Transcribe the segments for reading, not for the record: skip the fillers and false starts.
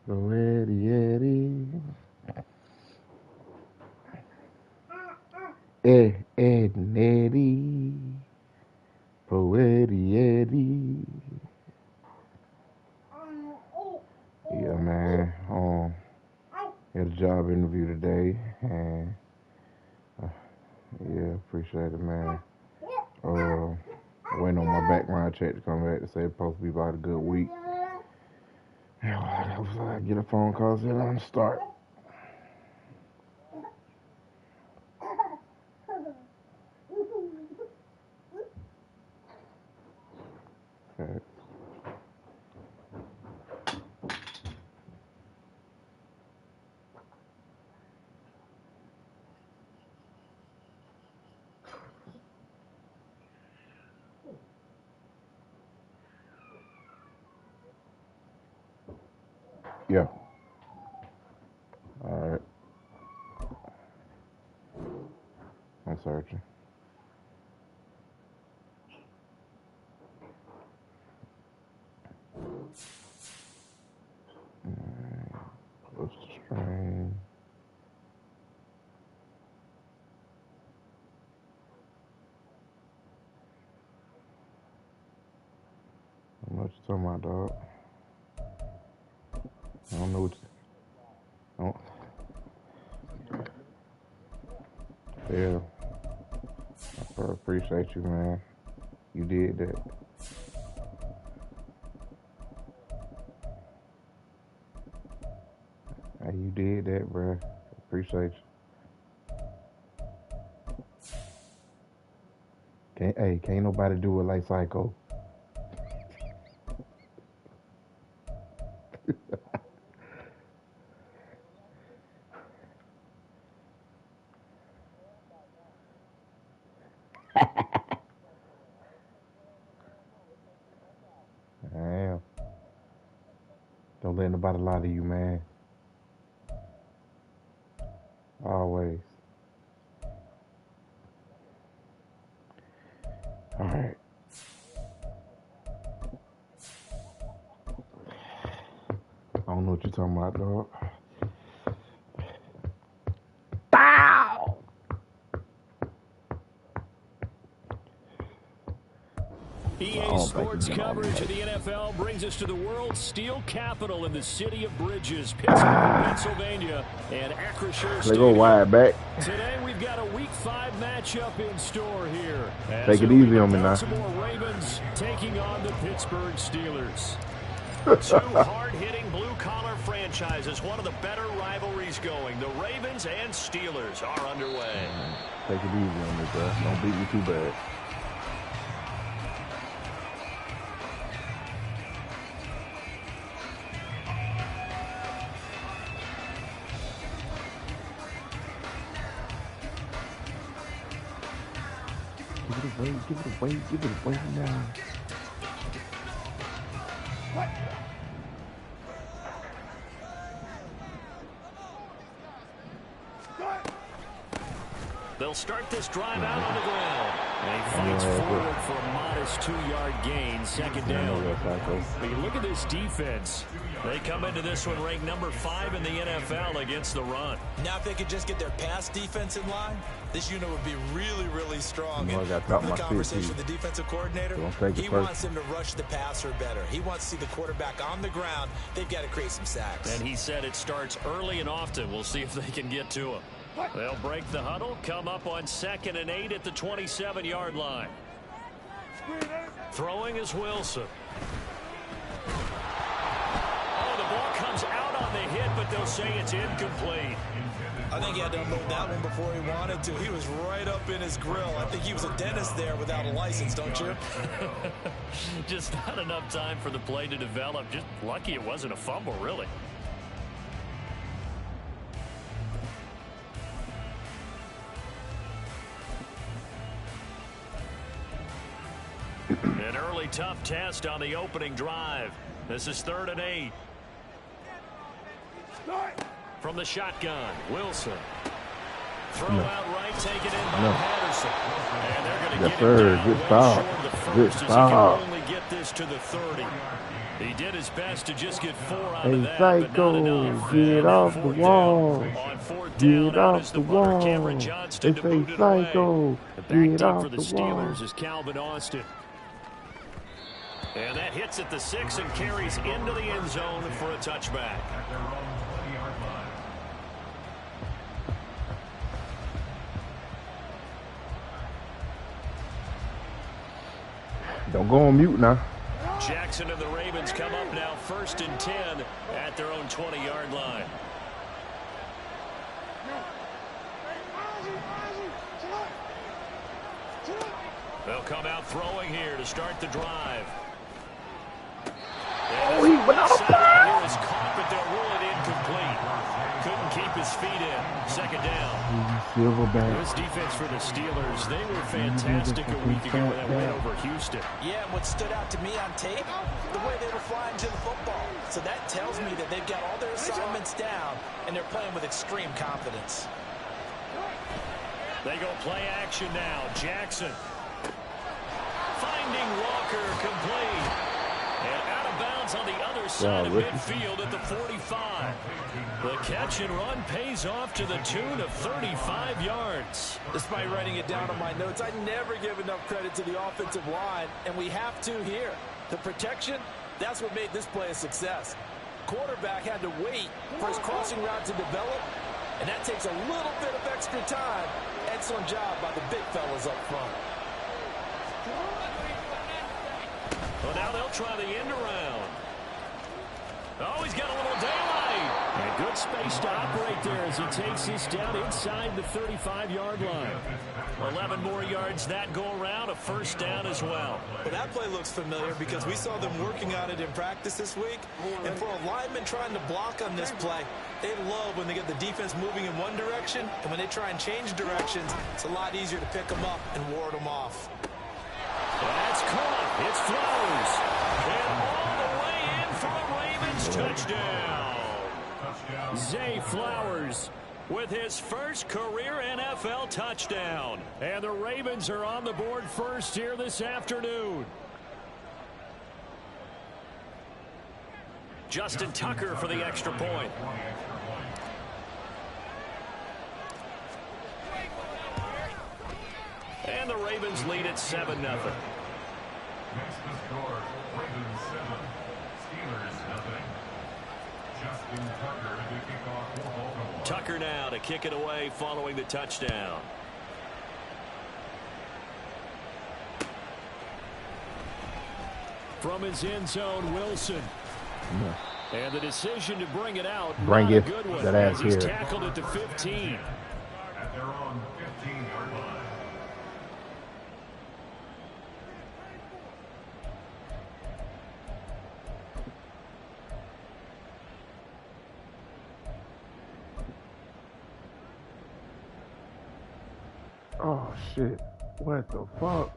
Pro Eddie Eddie. Ed and Eddie. Pro Eddie Eddie. Yeah, man. Had a job interview today, and yeah, appreciate it, man. Waiting on my background check to come back to say it's supposed to be about a good week. Hopefully I get a phone call saying I'm start. Okay. Yeah. All right. I'm searching. What's the strain? What you talking about, dog? I don't know what you... Yeah. I appreciate you, man. You did that. Hey, you did that, bro. Appreciate you. Can't nobody do it like Psycho. Damn. Don't let nobody lie to you, man. Always. All right. I don't know what you're talking about, dog. Bow! EA Sports coverage of the NFL brings us to the world's steel capital in the city of Bridges, Pittsburgh, Pennsylvania, and Acrisure Stadium. They go wide back. Today we've got a Week 5 matchup in store here. Take it easy on me now. Baltimore Ravens taking on the Pittsburgh Steelers. Two hard-hitting blue-collar franchises, one of the better rivalries going. The Ravens and Steelers are underway. Take it easy on me, bro. Don't beat me too bad. Give it away now. What? They'll start this drive out on the ground. And he fights forward for a modest 2-yard gain, second down. But you look at this defense. They come into this one ranked number 5 in the NFL against the run. Now if they could just get their pass defense in line, this unit would be really, really strong. You know, and from the conversation with the defensive coordinator, he wants them to rush the passer better. He wants to see the quarterback on the ground. They've got to create some sacks. And he said it starts early and often. We'll see if they can get to him. They'll break the huddle, come up on 2nd and 8 at the 27-yard line. Throwing is Wilson. Oh, the ball comes out on the hit, but they'll say it's incomplete. I think he had to unload that one before he wanted to. He was right up in his grill. I think he was a dentist there without a license, don't you? Just not enough time for the play to develop. Just lucky it wasn't a fumble, really. An early tough test on the opening drive. This is 3rd and 8. From the shotgun, Wilson. Throw out right, taken in by Patterson. And they're going to get it down Good stop. Good stop. only get this to the 30. He did his best to just get 4 out of that, Psycho, but not enough. get off the wall. On 4th Get down, off the wall. They say Psycho, get off the wall. Steelers is Calvin Austin. And that hits at the 6 and carries into the end zone for a touchback. Don't go on mute now. Jackson and the Ravens come up now 1st and 10 at their own 20-yard line. They'll come out throwing here to start the drive. Oh, he went out of bounds. Was caught, but they'll rule it incomplete. Couldn't keep his feet in. 2nd down. This defense for the Steelers, they were fantastic a week ago with that win over Houston. Yeah, and what stood out to me on tape, the way they were flying to the football. So that tells me that they've got all their assignments down, and they're playing with extreme confidence. They go play action now. Jackson finding Walker complete. And out of bounds on the other side of midfield at the 45. The catch and run pays off to the tune of 35 yards. Despite writing it down on my notes, I never give enough credit to the offensive line, and we have to here. The protection, that's what made this play a success. Quarterback had to wait for his crossing route to develop, and that takes a little bit of extra time. Excellent job by the big fellas up front. Well, now they'll try the end around. Oh, he's got a little daylight. And good space to operate there as he takes this down inside the 35-yard line. 11 more yards that go around, a 1st down as well. Well, that play looks familiar because we saw them working on it in practice this week. And for a lineman trying to block on this play, they love when they get the defense moving in one direction. And when they try and change directions, it's a lot easier to pick them up and ward them off. That's caught. It's Flowers. And all the way in for a Ravens touchdown. Zay Flowers with his first career NFL touchdown. And the Ravens are on the board first here this afternoon. Justin Tucker for the extra point. And the Ravens lead at 7-0. Next to score, Ravens 7, Steelers 0. Justin Tucker to kick off for Baltimore. Tucker now to kick it away following the touchdown. From his end zone, Wilson. And the decision to bring it out. Bring it. Good one, That ass he's here. tackled at the 15. At their own 15-yard line. Oh shit. What the fuck?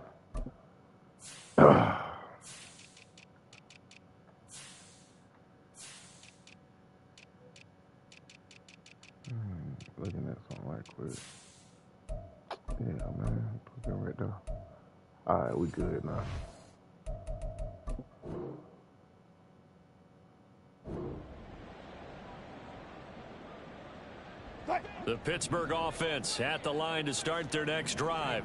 Looking at something right quick. Yeah, man. Put it right there. Alright, we good now. The Pittsburgh offense at the line to start their next drive.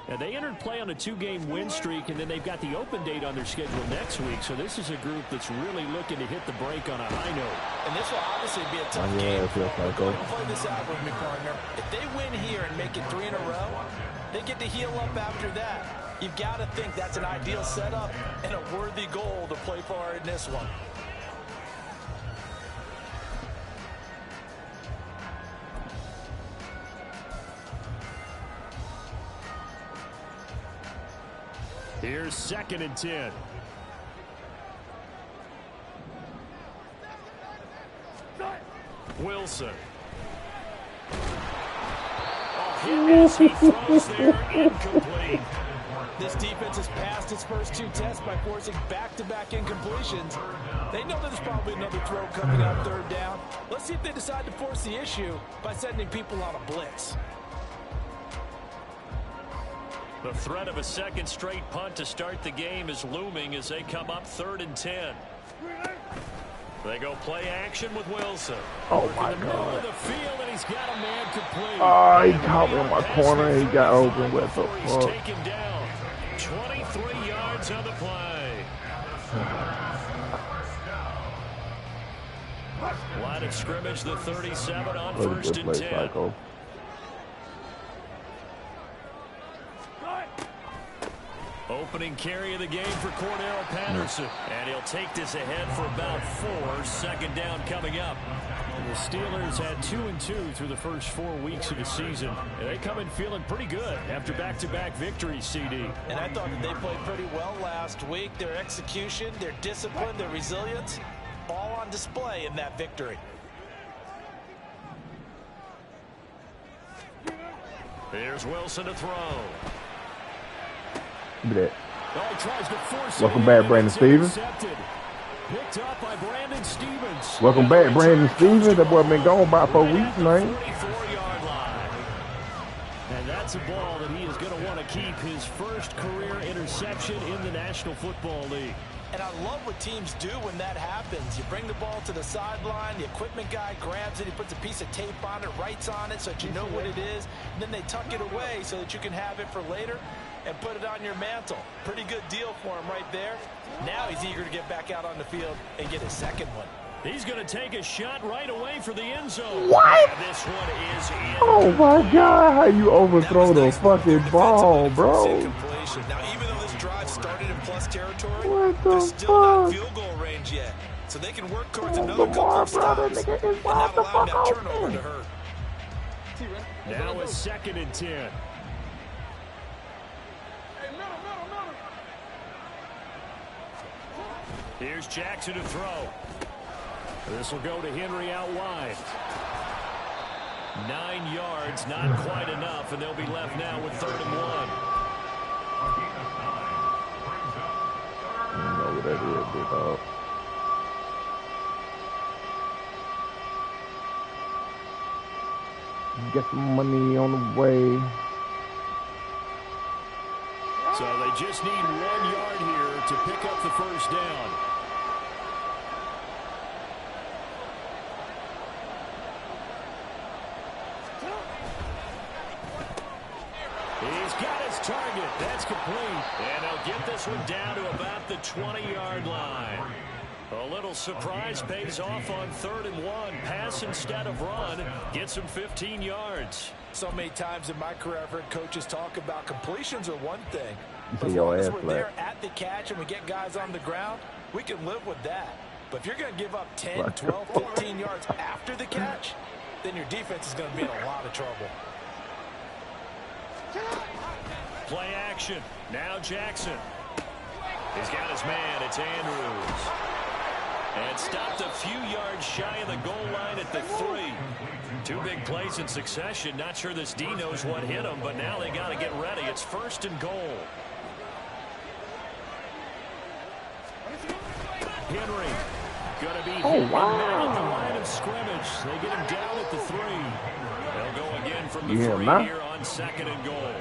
And they entered play on a 2-game win streak, and then they've got the open date on their schedule next week. So this is a group that's really looking to hit the break on a high note. And this will obviously be a tough game. Play this out with me, partner. If they win here and make it 3 in a row, they get to heal up after that. You've got to think that's an ideal setup and a worthy goal to play for in this one. Here's 2nd and 10. Wilson. As he throws there, incomplete. This defense has passed its first 2 tests by forcing back-to-back incompletions. They know there's probably another throw coming on 3rd down. Let's see if they decide to force the issue by sending people on a blitz. The threat of a second straight punt to start the game is looming as they come up 3rd and 10. They go play action with Wilson. Oh, my in the middle God. of the field, and he's got a man complete. Oh, he caught me in my corner. He got open. What the He's fuck? taken down. 23 yards on the play. Line of scrimmage, the 37 on first and 10. Psycho. Opening carry of the game for Cordero Patterson. And he'll take this ahead for about 4. Second down coming up. The Steelers had 2-2 through the first 4 weeks of the season. And they come in feeling pretty good after back-to-back victories, CD. And I thought that they played pretty well last week. Their execution, their discipline, their resilience, all on display in that victory. Here's Wilson to throw. Look at that. Oh, he tries to force Welcome it back, in, Brandon it's Stevens. intercepted. Picked up by Brandon Stevens. Welcome back, Brandon Stevens. That boy been gone about 4 weeks, man. 44-yard line. And that's a ball that he is going to want to keep, his first career interception in the National Football League. And I love what teams do when that happens. You bring the ball to the sideline, the equipment guy grabs it, he puts a piece of tape on it, writes on it so that you know what it is, and then they tuck it away so that you can have it for later and put it on your mantle. Pretty good deal for him right there. Now he's eager to get back out on the field and get his second one. He's going to take a shot right away for the end zone. What? And this one is in. Oh, my God. How you overthrow the fucking ball, bro? Now, even though this drive started in plus territory, What they're the still not fuck? field goal range yet. So they can work towards another Lamar, couple of brother, stops nigga, and it's wild not the allow fuck that out turnover there. to hurt. Now a 2nd and 10. Here's Jackson to throw. This will go to Henry out wide. 9 yards, not quite enough, and they'll be left now with 3rd and 1. I don't know what that is, big dog. Get some money on the way. So they just need 1 yard here to pick up the first down. He's got his target. That's complete. And they'll get this one down to about the 20-yard line. A little surprise pays off on 3rd and 1. Pass instead of run. Gets him 15 yards. So many times in my career, I've heard coaches talk about completions are one thing. You But as see your long as ass we're flat. there at the catch and we get guys on the ground, we can live with that. But if you're going to give up 10, 12, 15 yards after the catch, then your defense is going to be in a lot of trouble. Play action. Now Jackson. He's got his man. It's Andrews. And stopped a few yards shy of the goal line at the 3. 2 big plays in succession. Not sure this D knows what hit him, but now they got to get ready. It's 1st and goal. Henry going to be hit at the line of scrimmage. They get him down at the 3. They'll go again from the 3 here on 2nd and goal.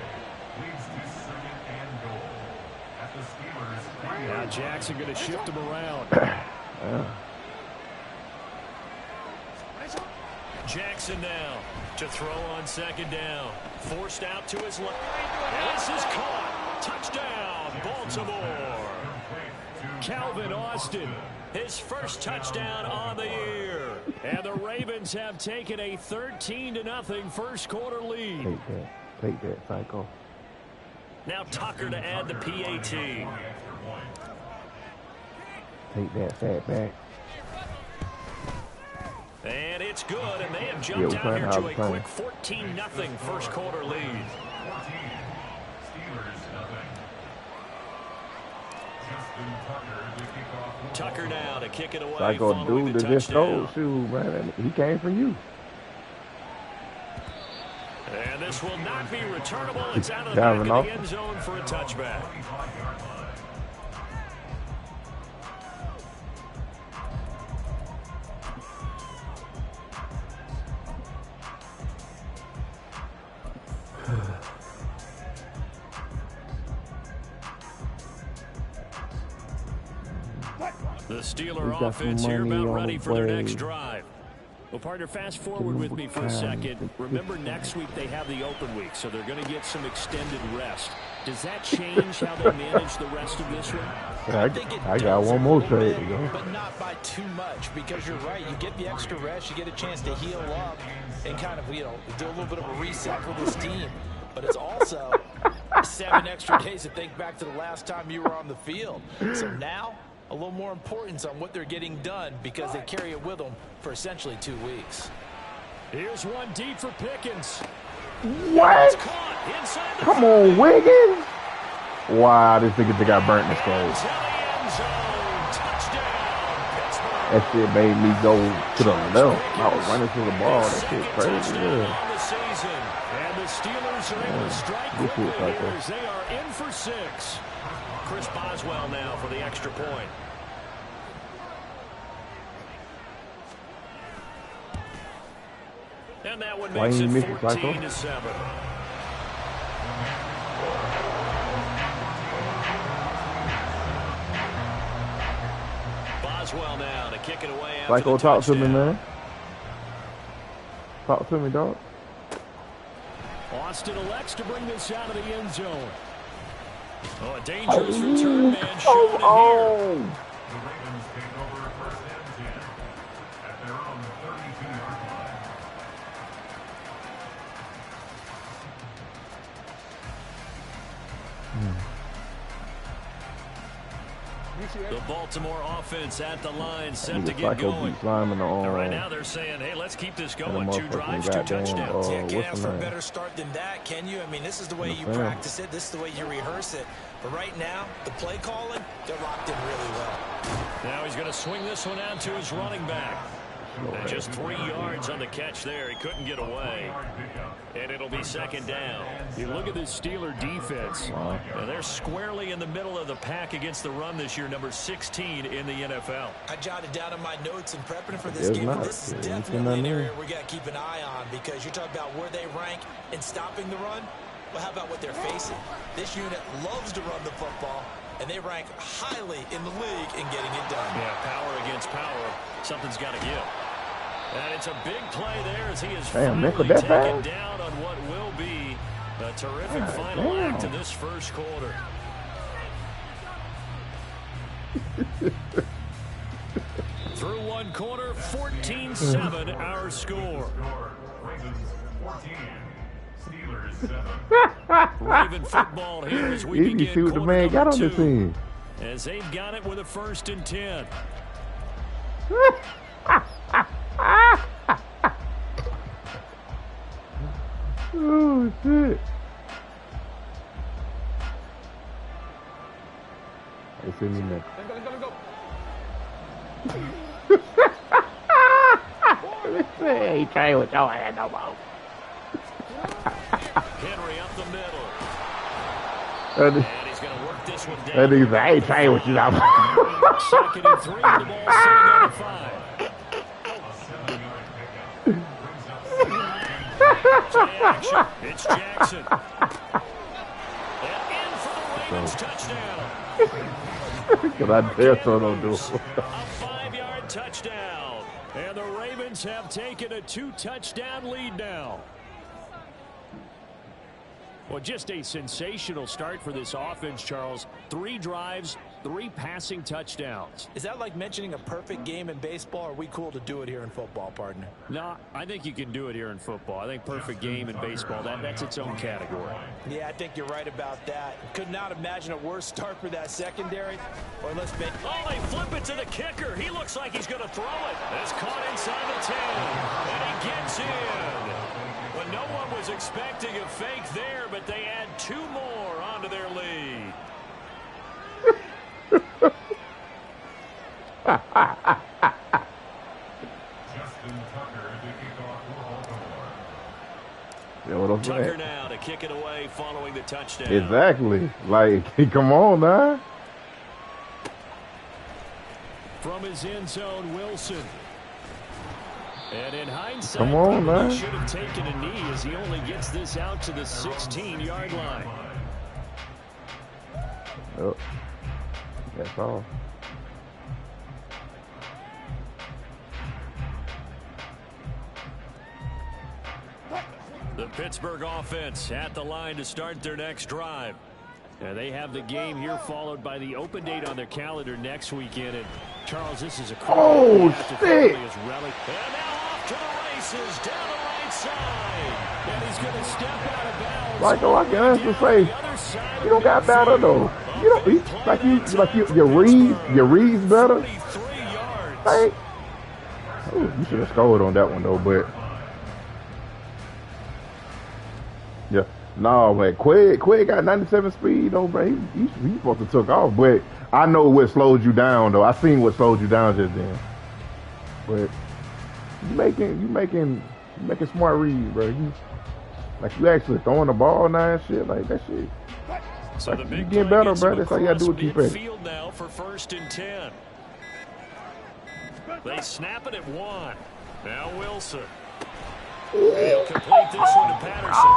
Now Jackson going to shift him around. Jackson now to throw on 2nd down. Forced out to his left. And this is caught. Touchdown, Baltimore. Calvin Austin, his first touchdown on the year. And the Ravens have taken a 13-0 first quarter lead. Take that, Psycho. Now Tucker to add the PAT. Take that, fat back. And it's good, and they have jumped out here to a quick 14-0 first quarter lead. Tucker now to kick it away. Psycho dude that just stole, shoot, man. He came for you. And this will not be returnable. It's out of the back of the end zone for a touchback. The Steeler offense here about ready for their next drive. Well, partner, fast forward with me for a second. Remember, next week they have the open week, so they're going to get some extended rest. Does that change how they manage the rest of this one? I got one more trade to go. But not by too much, because you're right. You get the extra rest, you get a chance to heal up and kind of, do a little bit of a reset for this team. But it's also 7 extra days to think back to the last time you were on the field. So now, a little more importance on what they're getting done because they carry it with them for essentially 2 weeks. Here's one deep for Pickens. What? Come on, Wiggins. Wow, this nigga just got burnt in the face. That shit made me go to the left. I was running to the ball. That shit crazy. And the Steelers are able to strike quickly as they are in for 6. Chris Boswell now for the extra point. And that one makes it 14-7. Boswell now to kick it away after Psycho, talk to me, man. Talk to me, dog. Austin elects to bring this out of the end zone. Oh, a dangerous return man showing it here. The Ravens take over first and 10 at their own 32-yard line. The Baltimore offense at the line, set to get going. Right now they're saying, hey, let's keep this going. 2 drives, 2 touchdowns. Can't ask for a better start than that, can you? I mean, this is the way you practice it. This is the way you rehearse it. But right now, the play calling, they're locked in really well. Now he's going to swing this one out to his running back. And just 3 yards on the catch there. He couldn't get away. And it'll be second down. You look at this Steeler defense. And they're squarely in the middle of the pack against the run this year, number 16 in the NFL. I jotted down in my notes and prepping for this game. But this is definitely an area we got to keep an eye on because you're talking about where they rank in stopping the run. Well, how about what they're facing? This unit loves to run the football, and they rank highly in the league in getting it done. Yeah, power against power. Something's got to give. And it's a big play there as he is finally taken down on what will be a terrific final act to this first quarter. Through one quarter, 14-7 our score. Ravens 14, Steelers 7. Raven football here as we begin see what the man got on the team. As they've got it with a 1st and 10. Oh, shit. It's in the neck. Hey, try with your hand no more. Henry up the middle. And he's going to work this one down. and he's like, hey, try with you now. 2nd and 3, the ball sitting on the 5. Play action. It's Jackson. And in for the Ravens touchdown. Because I dare so don't do it. A 5-yard touchdown. And the Ravens have taken a 2-touchdown lead now. Well, just a sensational start for this offense, Charles. 3 drives, 3 passing touchdowns. Is that like mentioning a perfect game in baseball, or are we cool to do it here in football, partner? No, I think you can do it here in football. I think perfect game in baseball, that's its own category. Yeah, I think you're right about that. Could not imagine a worse start for that secondary. Or let's make... Oh, they flip it to the kicker. He looks like he's going to throw it. It's caught inside the 10, and he gets in. But no one was expecting a fake there, but they add 2 more onto their lead. Justin Tucker to kick off for Baltimore. Yeah, what I'm Tucker saying. now to kick it away following the touchdown. Exactly. Like, come on, man. From his end zone, Wilson. And in hindsight, come on, man. He should have taken a knee as he only gets this out to the 16-yard line. Oh, that's all. The Pittsburgh offense at the line to start their next drive. And they have the game here followed by the open date on their calendar next weekend. And Charles, this is a oh shit! And now off to the races down the right side. And he's going to step out of bounds. Michael, I can honestly say you don't got better though. You don't your reads better. Like, ooh, you should have scored on that one though, but yeah. No, man, Quay got 97 speed though, bro. He supposed to took off, but I know what slowed you down though. I seen what slowed you down just then. But you making smart reads, bro. You actually throwing the ball now and shit, like that shit. So like, you getting better, bro. That's how you gotta do it. Keep it. Field now for 1st and 10. They snap it at 1. Now Wilson. He'll complete this one to Patterson.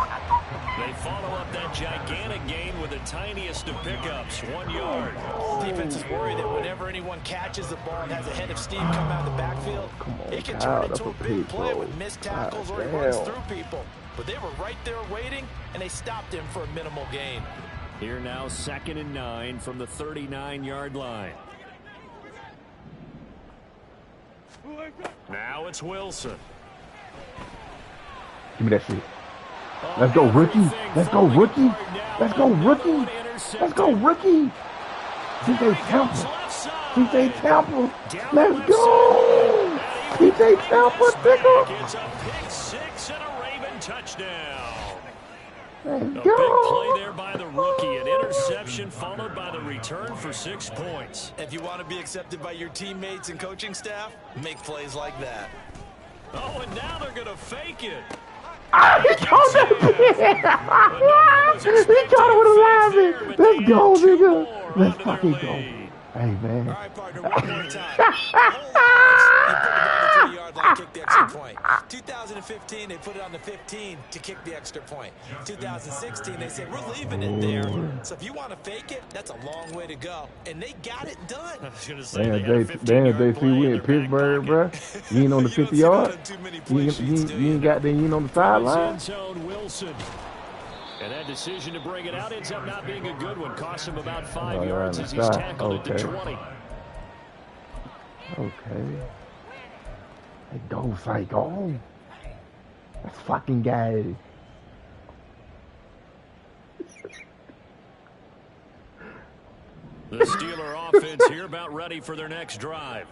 They follow up that gigantic gain with the tiniest of pickups, 1 yard. Defense is worried that whenever anyone catches the ball and has a head of steam come out of the backfield, it can turn into a big play with missed tackles or he runs through people. But they were right there waiting, and they stopped him for a minimal gain. Here now 2nd and 9 from the 39-yard line. Now it's Wilson. Give me that shit. Let's go, rookie. Let's go, rookie. Let's go, rookie. Let's go, rookie. C.J. Temple. C.J. Temple. Let's go. C.J. Temple, nigga. It's a pick 6 and a Raven touchdown. Let's A big go. play there by the rookie. An interception followed by the return for 6 points. If you want to be accepted by your teammates and coaching staff, make plays like that. Oh, and now they're going to fake it. He caught that. He caught it with a lineman. Let's go, nigga. Let's fucking go. Hey, man. All right, partner, one more time. You put the ball on the 3-yard line, kick the extra point. 2015, they put it on the 15 to kick the extra point. 2016, they said, we're leaving it there. So if you want to fake it, that's a long way to go. And they got it done. I was going to say, Damn, JT, we in Pittsburgh, bro. You ain't on the 50 yard. You ain't got there. You ain't on the sideline. Wilson. And that decision to bring it out ends up not being a good one. Cost him about 5 yards as he's tackled at the 20. Okay. Hey, go, psycho. That's fucking gay. The Steeler offense here about ready for their next drive.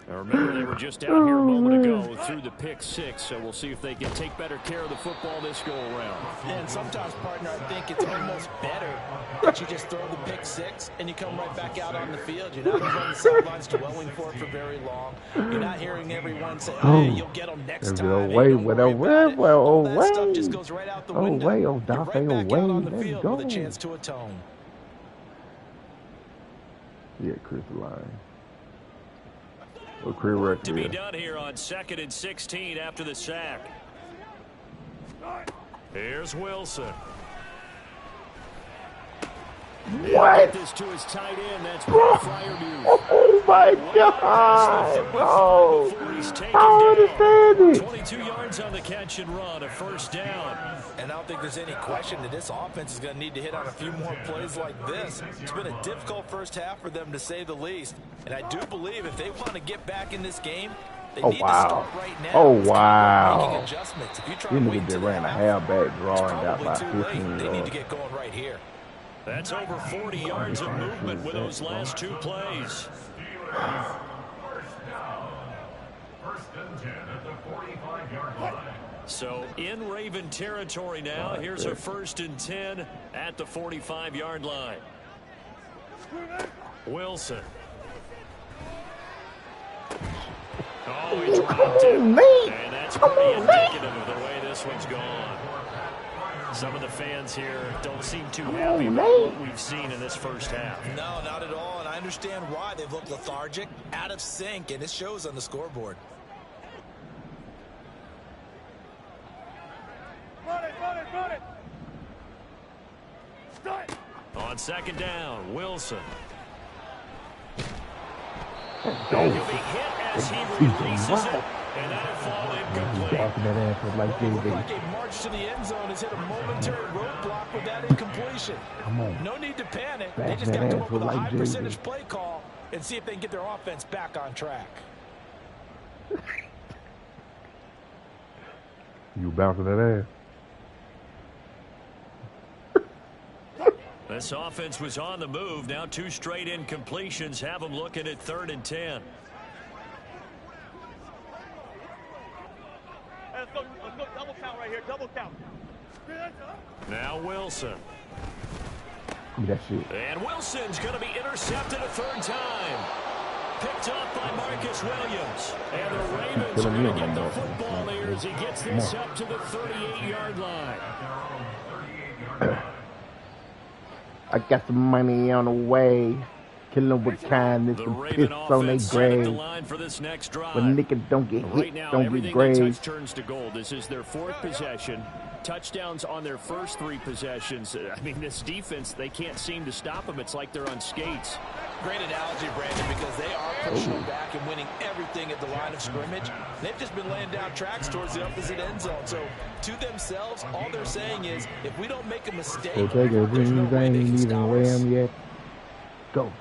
Now remember, they were just out here a moment ago through the pick 6, so we'll see if they can take better care of the football this go-around. Yeah, and sometimes, partner, I think it's almost better that you just throw the pick 6 and you come right back out on the field. You're not on the sidelines dwelling for it for very long. You're not hearing everyone say, hey, you'll get them next time. That stuff just goes right out the window. You're right back out on the field with a chance to atone. Yeah, Chris line. Right to be done here on 2nd and 16 after the sack. Here's Wilson. What? This to his tight end. That's oh my God, bro! I understand it. 22 yards on the catch and run, a 1st down. And I don't think there's any question that this offense is going to need to hit on a few more plays like this. It's been a difficult first half for them, to say the least. And I do believe if they want to get back in this game, they need to start right now. Oh, wow. Making adjustments. If you try You to wait nigga till ran a halfback draw and got by 15 yards. They need to get going right here. That's over 40 yards of movement with those last 2 plays. So in Raven territory now. Here's a 1st and 10 at the 45-yard line. Wilson. Oh, he dropped it. And that's pretty indicative of the way this one's gone. Some of the fans here don't seem too happy about what we've seen in this first half. No, not at all, and I understand why. They've looked lethargic, out of sync, and it shows on the scoreboard. Run it! On 2nd down, Wilson. Go. He'll be hit as he releases it. And that'll fall incomplete. Walking that ass was like Looked JV. like a march to the end zone has hit a momentary roadblock with that incompletion. Come on. No need to panic. Back They just that got to come ass up with a was like high JV. percentage play call and see if they can get their offense back on track. You bouncing that ass. This offense was on the move. Now 2 straight incompletions have them looking at 3rd and 10. Let's go double count right here, double count. Now Wilson. Give me that shit. And Wilson's going to be intercepted a 3rd time. Picked up by Marcus Williams. And the Ravens are going to get the football here as he gets this up to the 38-yard line. I got some money on the way. Kill them with kindness The and Raven piss on their offense setting the grave. line for this next drive. When niggas don't get Right hit, now, don't get everything they grazed. touch turns to gold. This is their 4th possession. Touchdowns on their first 3 possessions. I mean, this defense, they can't seem to stop them. It's like they're on skates. Great analogy, Brandon, because they are pushing back and winning everything at the line of scrimmage. They've just been laying down tracks towards the opposite end zone. So, to themselves, all they're saying is, if we don't make a mistake, So take it, there's no way they can even stop weigh us. him yet. Go.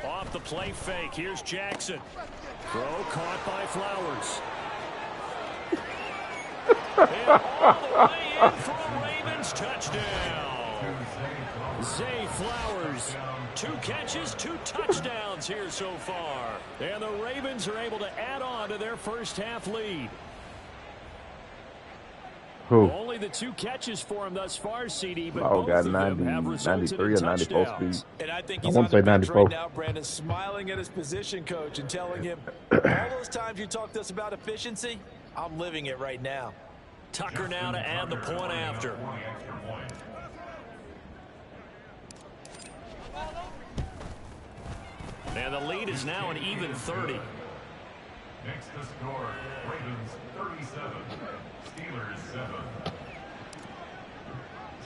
Off the play fake. Here's Jackson. Throw caught by Flowers. And all the way in for a Ravens touchdown. Zay Flowers. 2 catches, 2 touchdowns here so far. And the Ravens are able to add on to their first half lead. Who? Only the 2 catches for him thus far, CD, but Oh, both got of 90, them have resulted 93 in or 94 touchdowns. speed. And I think I he's wanna on the say bench 94. right now, Brandon, smiling at his position coach and telling him, all those times you talked to us about efficiency, I'm living it right now. Tucker now to add the point after. And the lead is now an even 30. Next to score, Ravens 37, Steelers 7.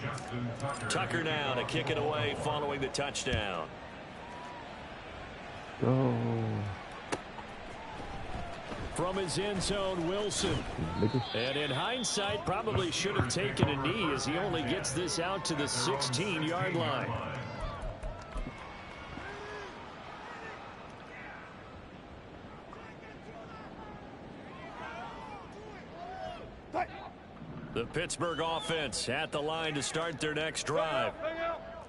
Justin Tucker. Tucker now to kick it away following the touchdown. Go. From his end zone, Wilson. Niggas. And in hindsight, probably should have taken a knee as he only gets this out to the 16-yard line. The Pittsburgh offense at the line to start their next drive.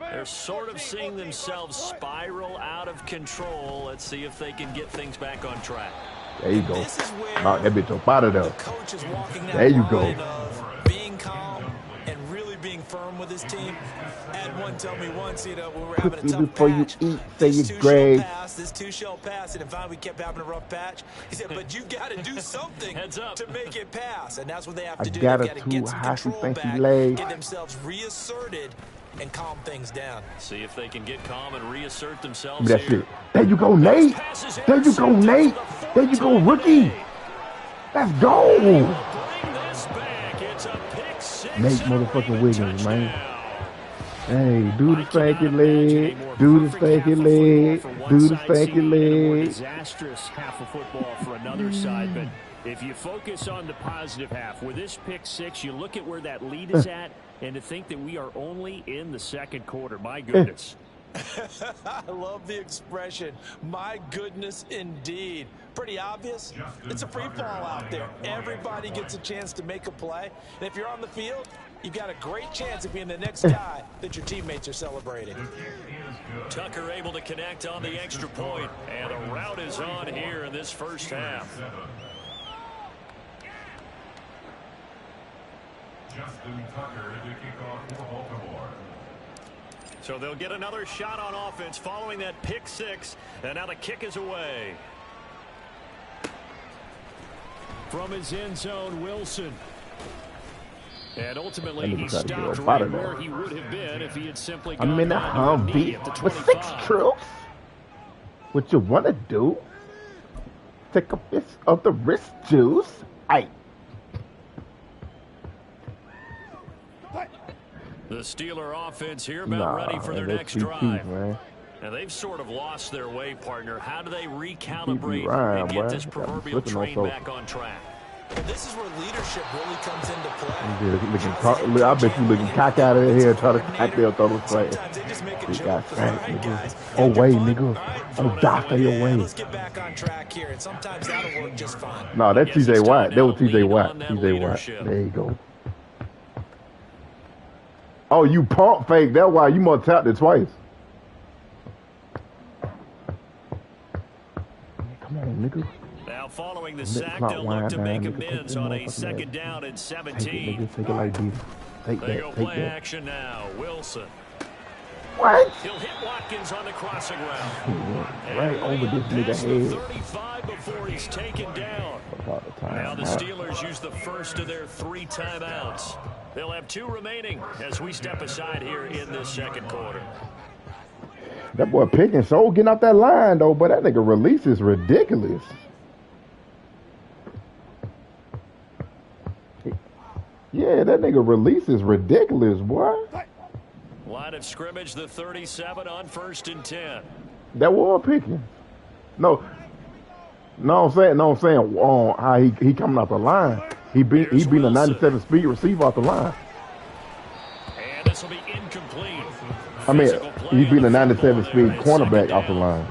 They're sort of seeing themselves spiral out of control. Let's see if they can get things back on track. There you go. This is where Knock that bitch up out of the there. coach is walking that There you go. line of being calm and really being firm with his team. Had one tell me once, when we were having a Quickly tough before you patch, eat, say this your too shall grade. pass, this too shall pass. And finally we kept having a rough patch. He said, but you got to do something Heads up. to make it pass. And that's what they have I to do. got They've a got to too get some high, she control think she back, laid. get themselves reasserted, and calm things down. See if they can get calm and reassert Give themselves me that here. shit. There you go, Nate. There you go, Nate. There you go, rookie. Let's go. Bring this back. It's a pick six Nate and a motherfucking Raven Wiggins, man. touchdown. Hey, do the I cannot stanky imagine a leg. more Do the perfect half stanky of leg. football for one Do the side, CD, stanky and a more leg. disastrous half of football for another side. But if you focus on the positive half, with this pick six, you look at where that lead is at, and to think that we are only in the second quarter. My goodness. I love the expression. My goodness, indeed. Pretty obvious. It's a free fall out there. Everybody gets a chance to make a play. And if you're on the field, you've got a great chance of being the next guy that your teammates are celebrating. Tucker able to connect on the extra point, and a route is on here in this first half. Justin Tucker to kick off for Baltimore. So they'll get another shot on offense following that pick six, and now the kick is away. From his end zone, Wilson. And ultimately, he stopped right where he would have been if he had simply gone I'm in a down to a knee Humvee at the with 6 25. troops. What you wanna do? Take a piece of the wrist juice. Aye. The Steeler offense here about ready for their next drive. Man. And they've sort of lost their way, partner. How do they recalibrate Ryan, and get boy. this proverbial train back on track? Well, this is where leadership really comes into play. I bet you looking cock out of here trying to out there throw the flag. Sometimes they just make a Big joke. guy, All right, guys. away, nigga. Oh, stay away. Let's get back on track here, and sometimes that'll work just fine. No, that's TJ Watt. That was TJ Watt. TJ Watt. There you go. Oh, you pump fake. That's why you must tapped it twice. Come on, nigga. Now following the sack, they'll look to make amends on a 2nd down and 17. Take it like this. Take They that. go Take play that. action now. Wilson. What? He'll hit Watkins on the crossing route. Right over this nigga head. 35 before he's taken down. Now the Steelers use the first of their 3 timeouts. They'll have 2 remaining as we step aside here in this 2nd quarter. That boy picking so getting off that line though, but that nigga release is ridiculous. Yeah, that nigga release is ridiculous, boy. Line of scrimmage, the 37 on 1st and 10. That was picking. No, I'm saying how he coming off the line. He beat a 97 speed receiver off the line. And this will be incomplete. I mean, he beat a 97 speed cornerback off the line.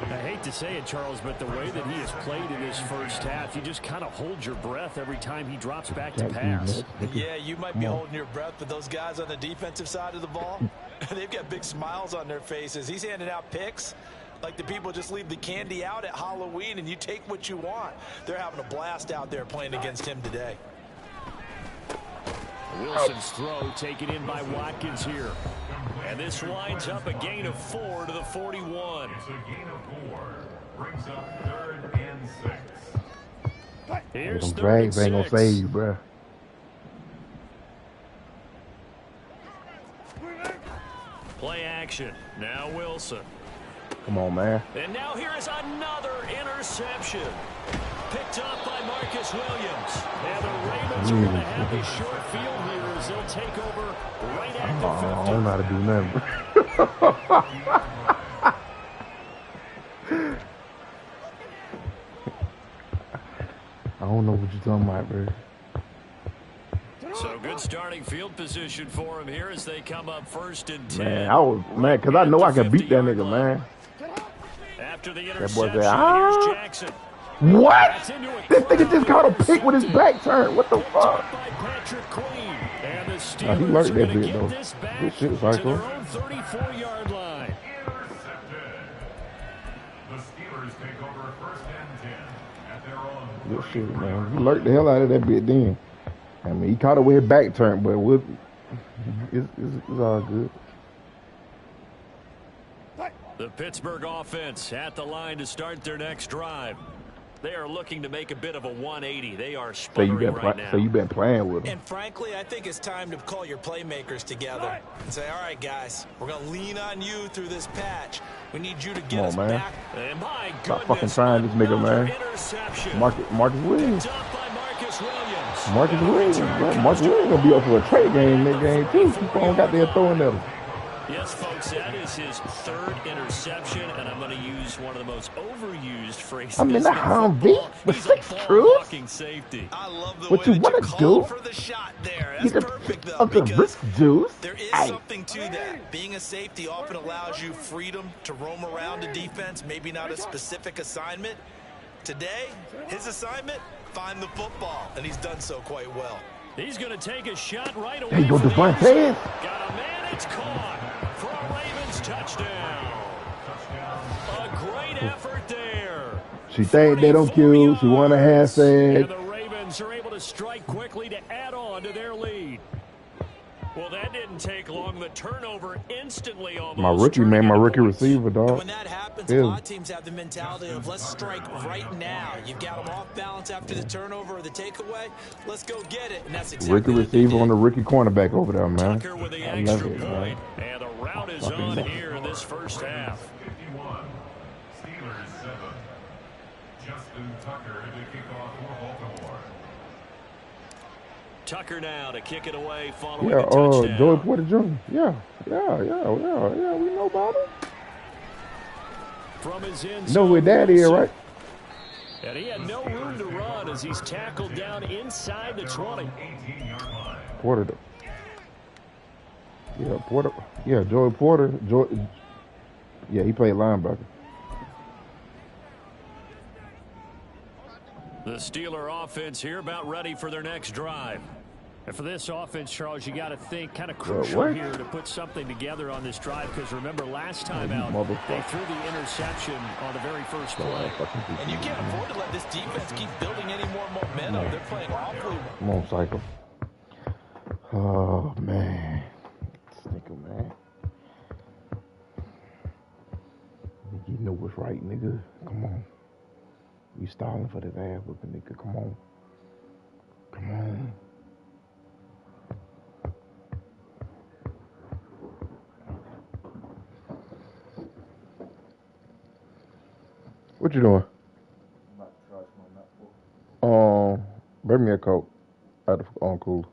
I hate to say it, Charles, but the way that he has played in this first half, you just kind of hold your breath every time he drops back to pass. Yeah, you might be holding your breath, but those guys on the defensive side of the ball, they've got big smiles on their faces. He's handing out picks like the people just leave the candy out at Halloween and you take what you want. They're having a blast out there playing against him today. Wilson's throw taken in by Watkins here. And this winds up a gain of 4 to the 41. It's a gain of 4. Brings up 3rd and 6. Here's Them drags ain't gonna save you, bro. Play action. Now Wilson. Come on, man. And now here is another interception. Picked up by Marcus Williams. And the Ravens are going to have a short field here as they'll take over right at the 50. I don't know how to do nothing. I don't know what you're talking about, bro. So good starting field position for him here as they come up 1st and 10. Man, because I know I can beat that nigga, man. After the That boy interception, said, here's Jackson. What? This nigga just caught a pick with his back turned. What the fuck? By Patrick Queen. And the He Steelers learned are that going to bit, get though. this back Good shit, to Psycho. their own 34-yard line. Intercepted. The Steelers take over 1st and 10 at their own. Good shit, man. He learned the hell out of that bit then. I mean, he caught it with his back turned, but it's all good. The Pittsburgh offense at the line to start their next drive. They are looking to make a bit of a 180. They are sputtering right now. So you been playing with him. And frankly, I think it's time to call your playmakers together and say, all right, guys, we're going to lean on you through this patch. We need you to get us back. And my Stop goodness, fucking trying this nigga, man. interception. Marcus Williams. Picked up by Marcus Williams. Marcus Williams, bro. Marcus Williams gonna be up for a trade game in that game too. Keep on got there throwing at him. Yes, folks, that is his 3rd interception, and I'm going to use one of the most overused phrases. I'm in the Humvee with He's 6 a troops. ball-hawking safety. I love the What way you that wanna called do? for the shot there. Get That's the perfect, though, of the because risk juice. there is Hey. something to that. Being a safety often allows you freedom to roam around a defense, maybe not a specific assignment. Today, his assignment, find the football, and he's done so quite well. He's going to take a shot right away. There you go, from the Devontae. end zone. Got a man, it's caught for a Ravens touchdown. A great effort there. She think they don't cue. She want a half sack. And the Ravens are able to strike quickly to add on to their lead. Well, that didn't take long. The turnover instantly almost. My rookie receiver, And dog. when that happens, Yeah. a lot of teams have the mentality of let's strike right now. You've got them off balance after the turnover or the takeaway. Let's go get it. And that's exactly Rookie what they receiver did. on the rookie cornerback over there, man. Tucker with the I love extra it, man. point. And the route is on here in this first half. 51. Steelers 7. Justin Tucker to kick off for Baltimore. Tucker now to kick it away following Yeah, the touchdown. Joey Porter Jr. Yeah, we know about him. from his end. You know where that is, right? And he had no room to run as he's tackled down inside the 20. Porter. Yeah, Porter. Yeah, Joey Porter. Yeah, he played linebacker. The Steeler offense here about ready for their next drive. And for this offense, Charles, you got to think kind of crucial here to put something together on this drive, because remember last time out, they threw the interception on the very first play. And you can't afford to let this defense keep building any more momentum. They're playing awfully well. Come on, Cycle. Oh, man. Snicker, man. You know what's right, nigga. Come on. We stalling for this ass whooping, nigga. Come on. Come on. What you doing? Bring me a Coke out of on cool.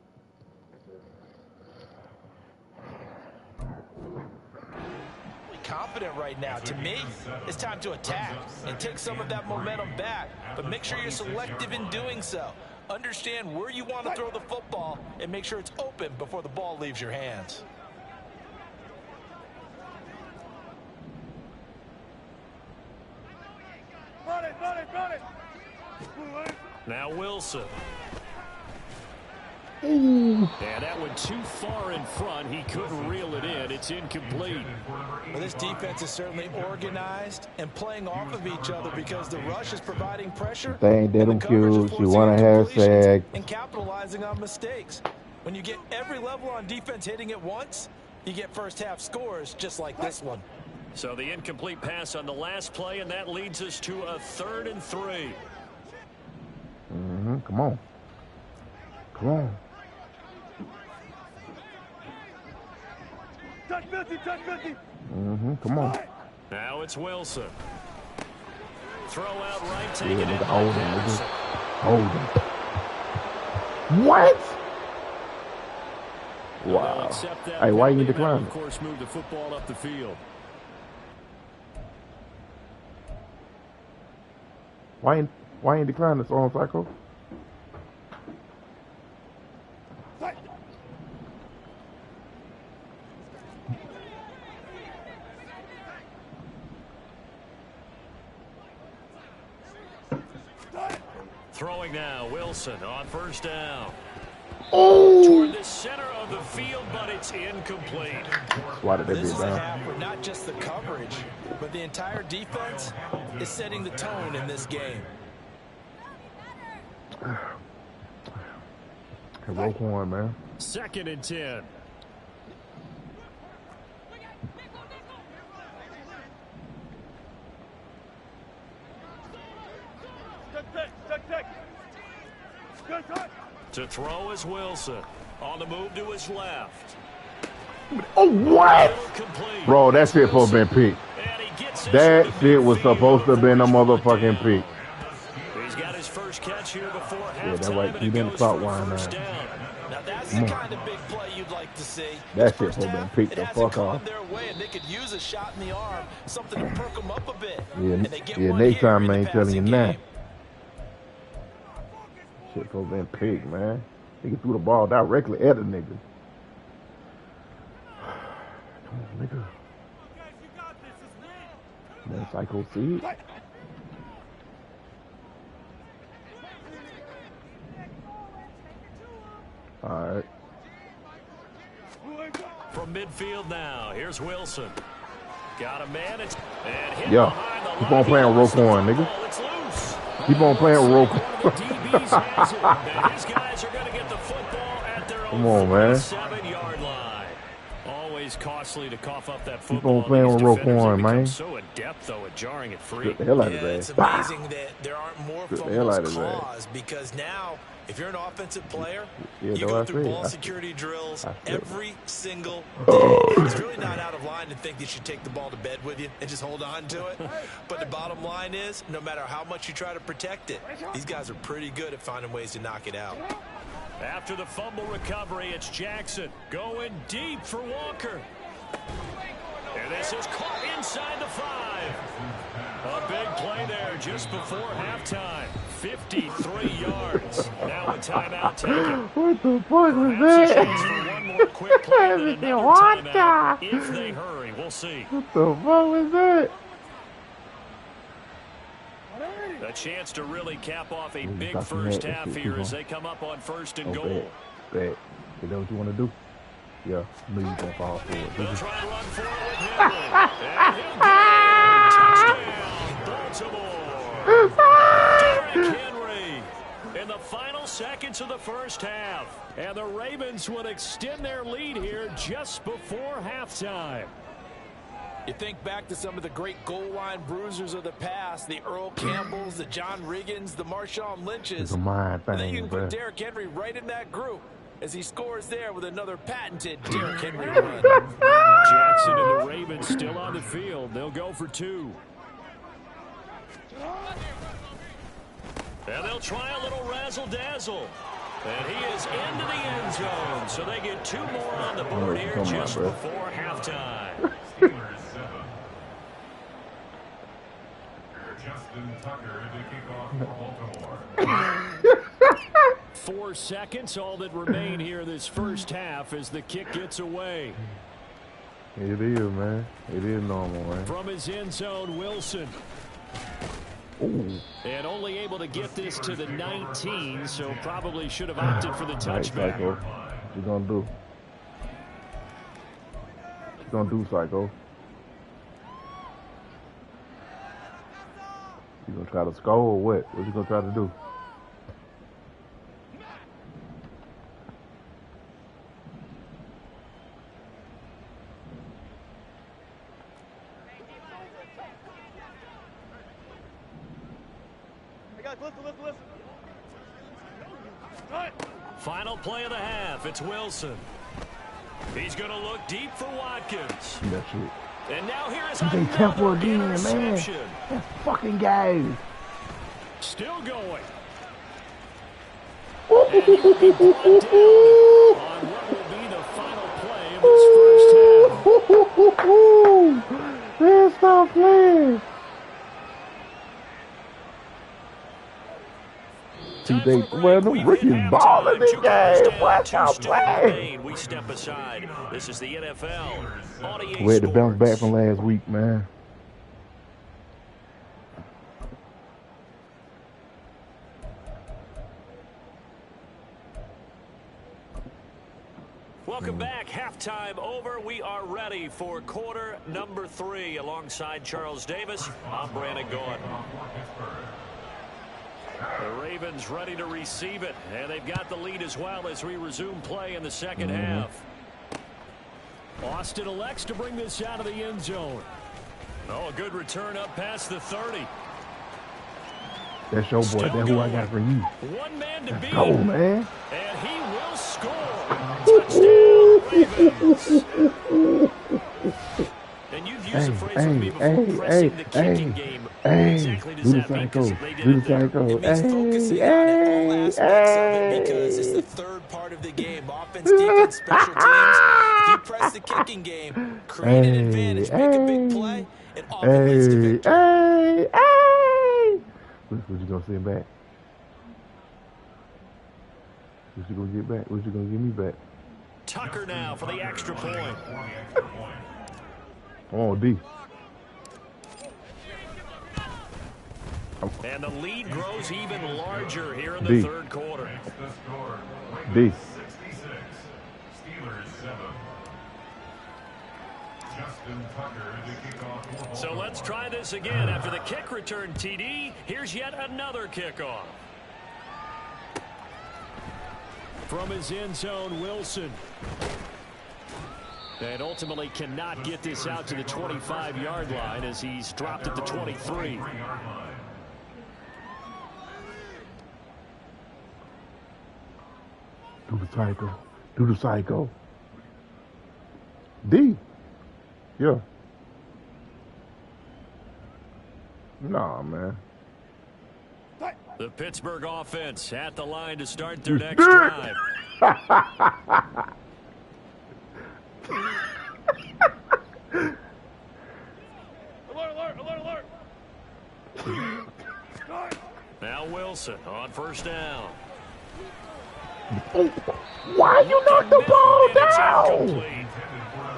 Confident right now. To me, it's time to attack and take some of that momentum back, but make sure you're selective in doing so. Understand where you want to throw the football and make sure it's open before the ball leaves your hands. Now Wilson. And that went too far in front. He couldn't reel it in. It's incomplete. Well, this defense is certainly organized and playing off of each other because the rush is providing pressure. They ain't dead on cues. You want to have sack. And capitalizing on mistakes. When you get every level on defense hitting at once, you get first half scores just like this one. So the incomplete pass on the last play, and that leads us to a 3rd and 3. Come on. Come on. Touch 50, touch 50. Come on. Now it's Wilson. Throw out right, take Yeah, it in. nigga, hold him, nigga. Hold him. What? Wow. Hey, why you decline? Of course, move the football up the field. Why ain't decline this on cycle? Throwing now, Wilson on first down. Oh! Toward the center of the field, but it's incomplete. Why did they This do is a that? half where not just the coverage, but the entire defense is setting the tone in this game. Hey, Roquan, man. 2nd and 10. To throw is Wilson. On the move to his left. Oh, what? Bro, that shit supposed to have been picked. That shit was supposed to have been a motherfucking pick. He's got his first catch here before halftime. Yeah, that's right. Keep in the clock line now. Now that's the kind of big play you'd like to see. That shit supposed to have been picked the fuck off. Their way, and they could use a shot in the arm, something to perk them up a bit. Yeah, next time I ain't telling you now. Shit supposed to been picked, man. Nigga threw the ball directly at the nigga. Come on, nigga. Man, Psycho see it. All right. From midfield now, here's Wilson. Got a man. And hit Yeah. Keep on playing with Roquan, nigga. Keep on playing with Roquan. His guys are going to get the football at their Come on, man. 7-yard line. Always costly to cough up that Keep football. on playing with Roquan, man. So adept, though, at jarring it free. Get the hell out of Yeah, his it's ass. amazing that there aren't more Get the hell out fumbles of his ass. caused because now, if you're an offensive player, Yeah, you no, go I through see it. ball I- security drills I see it. every single day. It's really not out of line to think you should take the ball to bed with you and just hold on to it. But the bottom line is, no matter how much you try to protect it, these guys are pretty good at finding ways to knock it out. After the fumble recovery, it's Jackson going deep for Walker. And this is caught inside the 5. A big play there just before halftime. 53 yards. Now a timeout taken. What the fuck was Perhaps a that? chance for one more quick play and then another timeout if they hurry. We'll see. What the fuck was that? A chance to really cap off a big first half here as they come up on 1st and goal. Bet. Is that what you want to do? Yeah, I knew you was going to fall for it. They'll try to run for it with Henry. And he'll get it. Touchdown, Baltimore. Derrick Henry in the final seconds of the first half. And the Ravens would extend their lead here just before halftime. You think back to some of the great goal line bruisers of the past, the Earl Campbells, the John Riggins, the Marshawn Lynches. It's a mind thing, and then you can put bro. Derrick Henry right in that group as he scores there with another patented Derrick Henry run. Jackson and the Ravens still on the field. They'll go for 2. And they'll try a little razzle-dazzle. And he is into the end zone. So they get 2 more on the board here just before halftime. Steelers 7. Justin Tucker to kick off for Baltimore. 4 seconds, all that remain here this first half as the kick gets away. It is, man. It is normal, man. From his end zone, Wilson. Ooh. And only able to get this to the 19, so probably should have opted for the touchback. Psycho. What you gonna do? What you gonna do, Psycho? You gonna try to score or what? What you gonna try to do? Listen. Final play of the half. It's Wilson. He's going to look deep for Watkins. That shit. And now here is They tempo another again, man. interception. That fucking guys. Still going. And he'll be brought down on what will be the final play of this first half. Let's stop playing. Well, the rookies balling this game. What's up, play? We step aside. This is the NFL. We had to bounce back from last week, man. Welcome back. Halftime over. We are ready for quarter number 3. Alongside Charles Davis, I'm Brandon Gaughan. The Ravens ready to receive it, and they've got the lead as well as we resume play in the second half. Austin elects to bring this out of the end zone. Oh, a good return up past the 30. That's your boy. That's who I got for you. One man to beat. Go, man. And he will score. Touchdown, Ravens. And you've used the phrase with me before, pressing the kicking game. What exactly does that mean? Because they did it there. It means focusing on all aspects of it because it's the third part of the game. Offense, defense, special teams. If you press the kicking game, create an advantage, make a big play, and often leads to victory. What you gonna send back? What you gonna get back? What you gonna give me back? Tucker now for the extra point. Oh, D. And the lead grows even larger here in the third quarter. D. 66. Steelers 7. Justin Tucker to kick off. So let's try this again. After the kick return TD, here's yet another kickoff. From his end zone, Wilson. And ultimately cannot get this out to the 25-yard line as he's dropped at the 23. Do the cycle. Do the cycle. D. Yeah. Nah, man. The Pittsburgh offense at the line to start their next drive. Alert. Wilson on first down. Why you knock the ball down?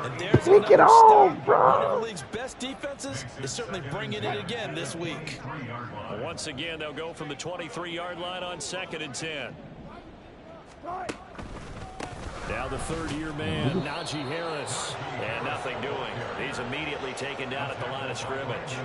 And there's Take it off, bro. One of the league's best defenses is certainly bringing it again this week. Once again, they'll go from the 23-yard line on 2nd and 10. Now the third-year man, Najee Harris. And nothing doing. He's immediately taken down at the line of scrimmage.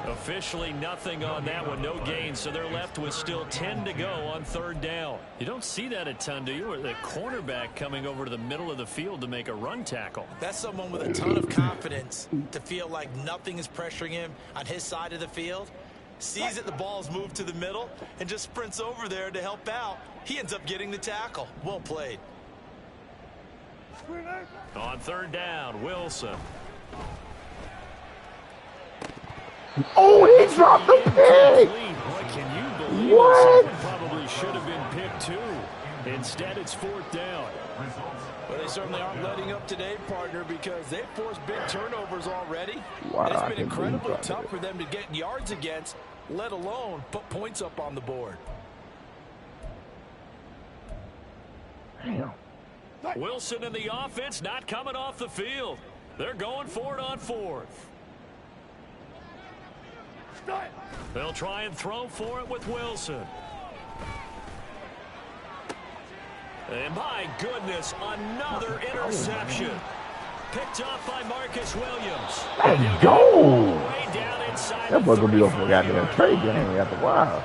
Officially nothing on that one, no gain, so they're left with still 10 to go on 3rd down. You don't see that a ton, do you? Or the cornerback coming over to the middle of the field to make a run tackle. That's someone with a ton of confidence to feel like nothing is pressuring him on his side of the field. Sees that the ball's moved to the middle and just sprints over there to help out. He ends up getting the tackle. Well played. On 3rd down, Wilson. Oh, he dropped the pick. What can you believe? What? Someone probably should have been picked too. Instead, it's 4th down. Well, they certainly aren't letting up today, partner, because they've forced big turnovers already. Wow, and it's I been can't believe incredibly that. tough for them to get yards against, let alone put points up on the board. Damn. Wilson and the offense not coming off the field. They're going for it on 4th. They'll try and throw for it with Wilson. And my goodness, another interception. Picked off by Marcus Williams. Let's go. Way down inside That boy's going to be over a goddamn trade game after a while.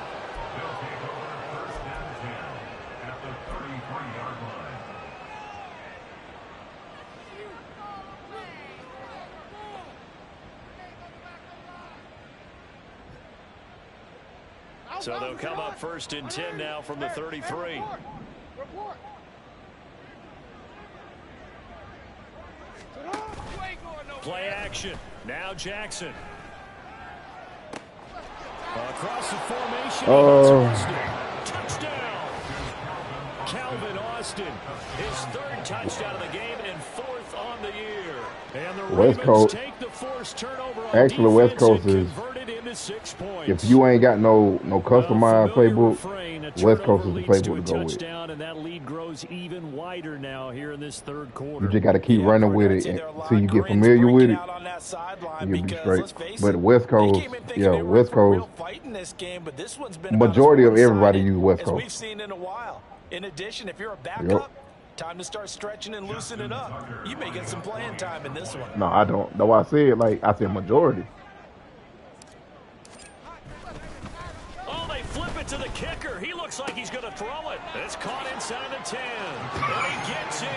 So they'll come up 1st and 10 now from the 33. Play action. Now Jackson. Across the formation. Touchdown. Calvin Austin. His 3rd touchdown of the game and 4th on the year. And the West Coast. take the forced turnover on Actually, West Coast is. into 6 points. If you ain't got no customized playbook, West Coast is the playbook to go with. And that lead grows even wider now here in this 3rd quarter. You just got to keep running with it until you get familiar with it. You'll be straight. But West Coast, yeah, West Coast. Majority of everybody use West Coast. We've seen in a while. In addition, if you're a backup, time to start stretching and loosening up. You may get some playing time in this one. No, I don't. That's why I said majority. Oh, they flip it to the kicker. He looks like he's going to throw it. It's caught inside the 10. And he gets in.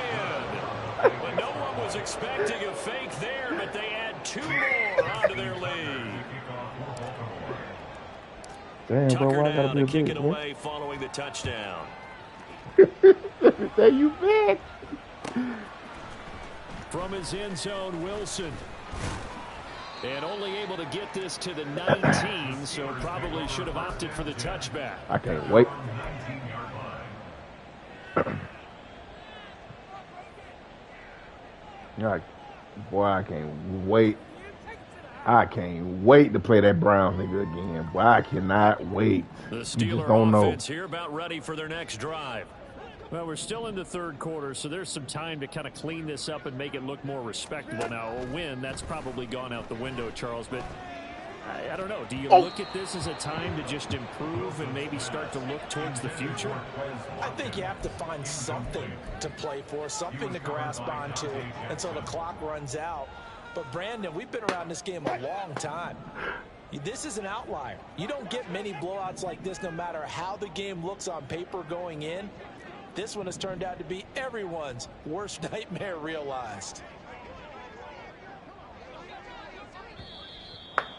But no one was expecting a fake there, but they add 2 more onto their lead. Damn, Tucker bro, why I down gotta be to a kick bitch, it man? away following the touchdown. There you bitch. From his end zone, Wilson. And only able to get this to the 19, so probably should have opted for the touchback. I can't wait. Boy, I can't wait. I can't wait to play that Browns nigga again. Boy, I cannot wait. The You just Steeler don't know. offense here about ready for their next drive. Well, we're still in the 3rd quarter, so there's some time to kind of clean this up and make it look more respectable. Now, a win, that's probably gone out the window, Charles, but I don't know. Do you look at this as a time to just improve and maybe start to look towards the future? I think you have to find something to play for, something to grasp onto until the clock runs out. But, Brandon, we've been around this game a long time. This is an outlier. You don't get many blowouts like this no matter how the game looks on paper going in. This one has turned out to be everyone's worst nightmare realized.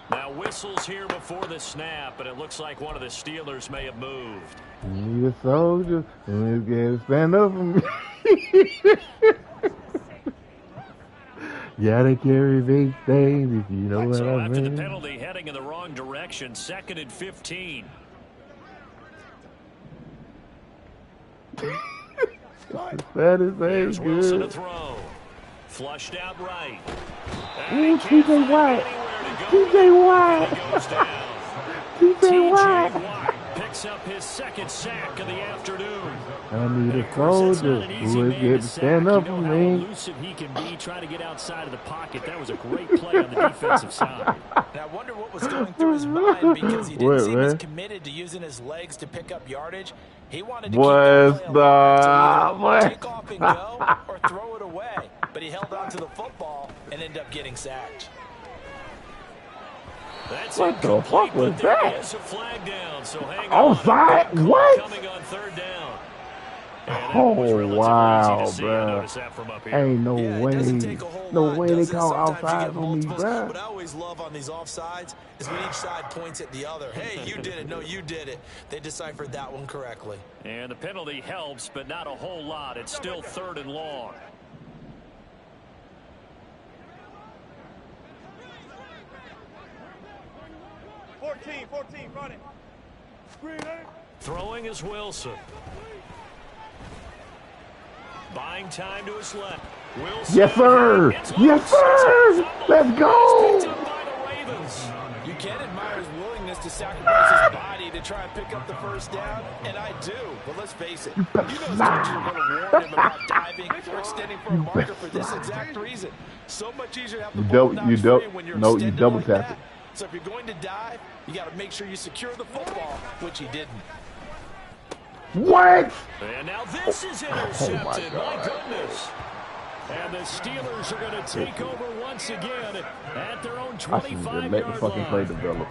Now whistles here before the snap, but it looks like one of the Steelers may have moved. You need a soldier, and you gotta stand up for me. Gotta carry big things if you know what So I after the mean. penalty, heading in the wrong direction, 2nd and 15. That is Here's Wilson to good. throw. Flushed out right. Ooh, TJ Watt. TJ Watt. Goes down. TJ Watt. picks up his second sack of the afternoon. I need a soldier who is getting to stand up for me. How elusive he can be trying to get outside of the pocket. That was a great play on the defensive side. And I wonder what was going through his mind because he didn't seem as committed to using his legs to pick up yardage. He wanted to keep the play alive, so take off and go or throw it away. But he held on to the football and ended up getting sacked. That's what the fuck was that? Is a flag down, so hang outside? On. What? Coming on third down. Oh, wow, bro. Ain't no way. No way they call outside on me, bro. What I always love on these offsides is when each side points at the other. Hey, you did it. No, you did it. They deciphered that one correctly. And the penalty helps, but not a whole lot. It's still 3rd and long. Run it. Screen it. Throwing is Wilson. Buying time to his left. Wilson. Yes, sir. Yes, sir. Let's go. You can't admire his willingness to sacrifice his body to try and pick up the first down, and I do. But let's face it, you know his coaches are going to warn him about diving or extending for a marker for this exact reason. So much easier to have the ball knocked free when you're extended like that. So if you're going to dive, you got to make sure you secure the football, which he didn't. What? And now this is intercepted. My goodness. And the Steelers are going to take over once again at their own 25-yard line. Let the fucking play develop.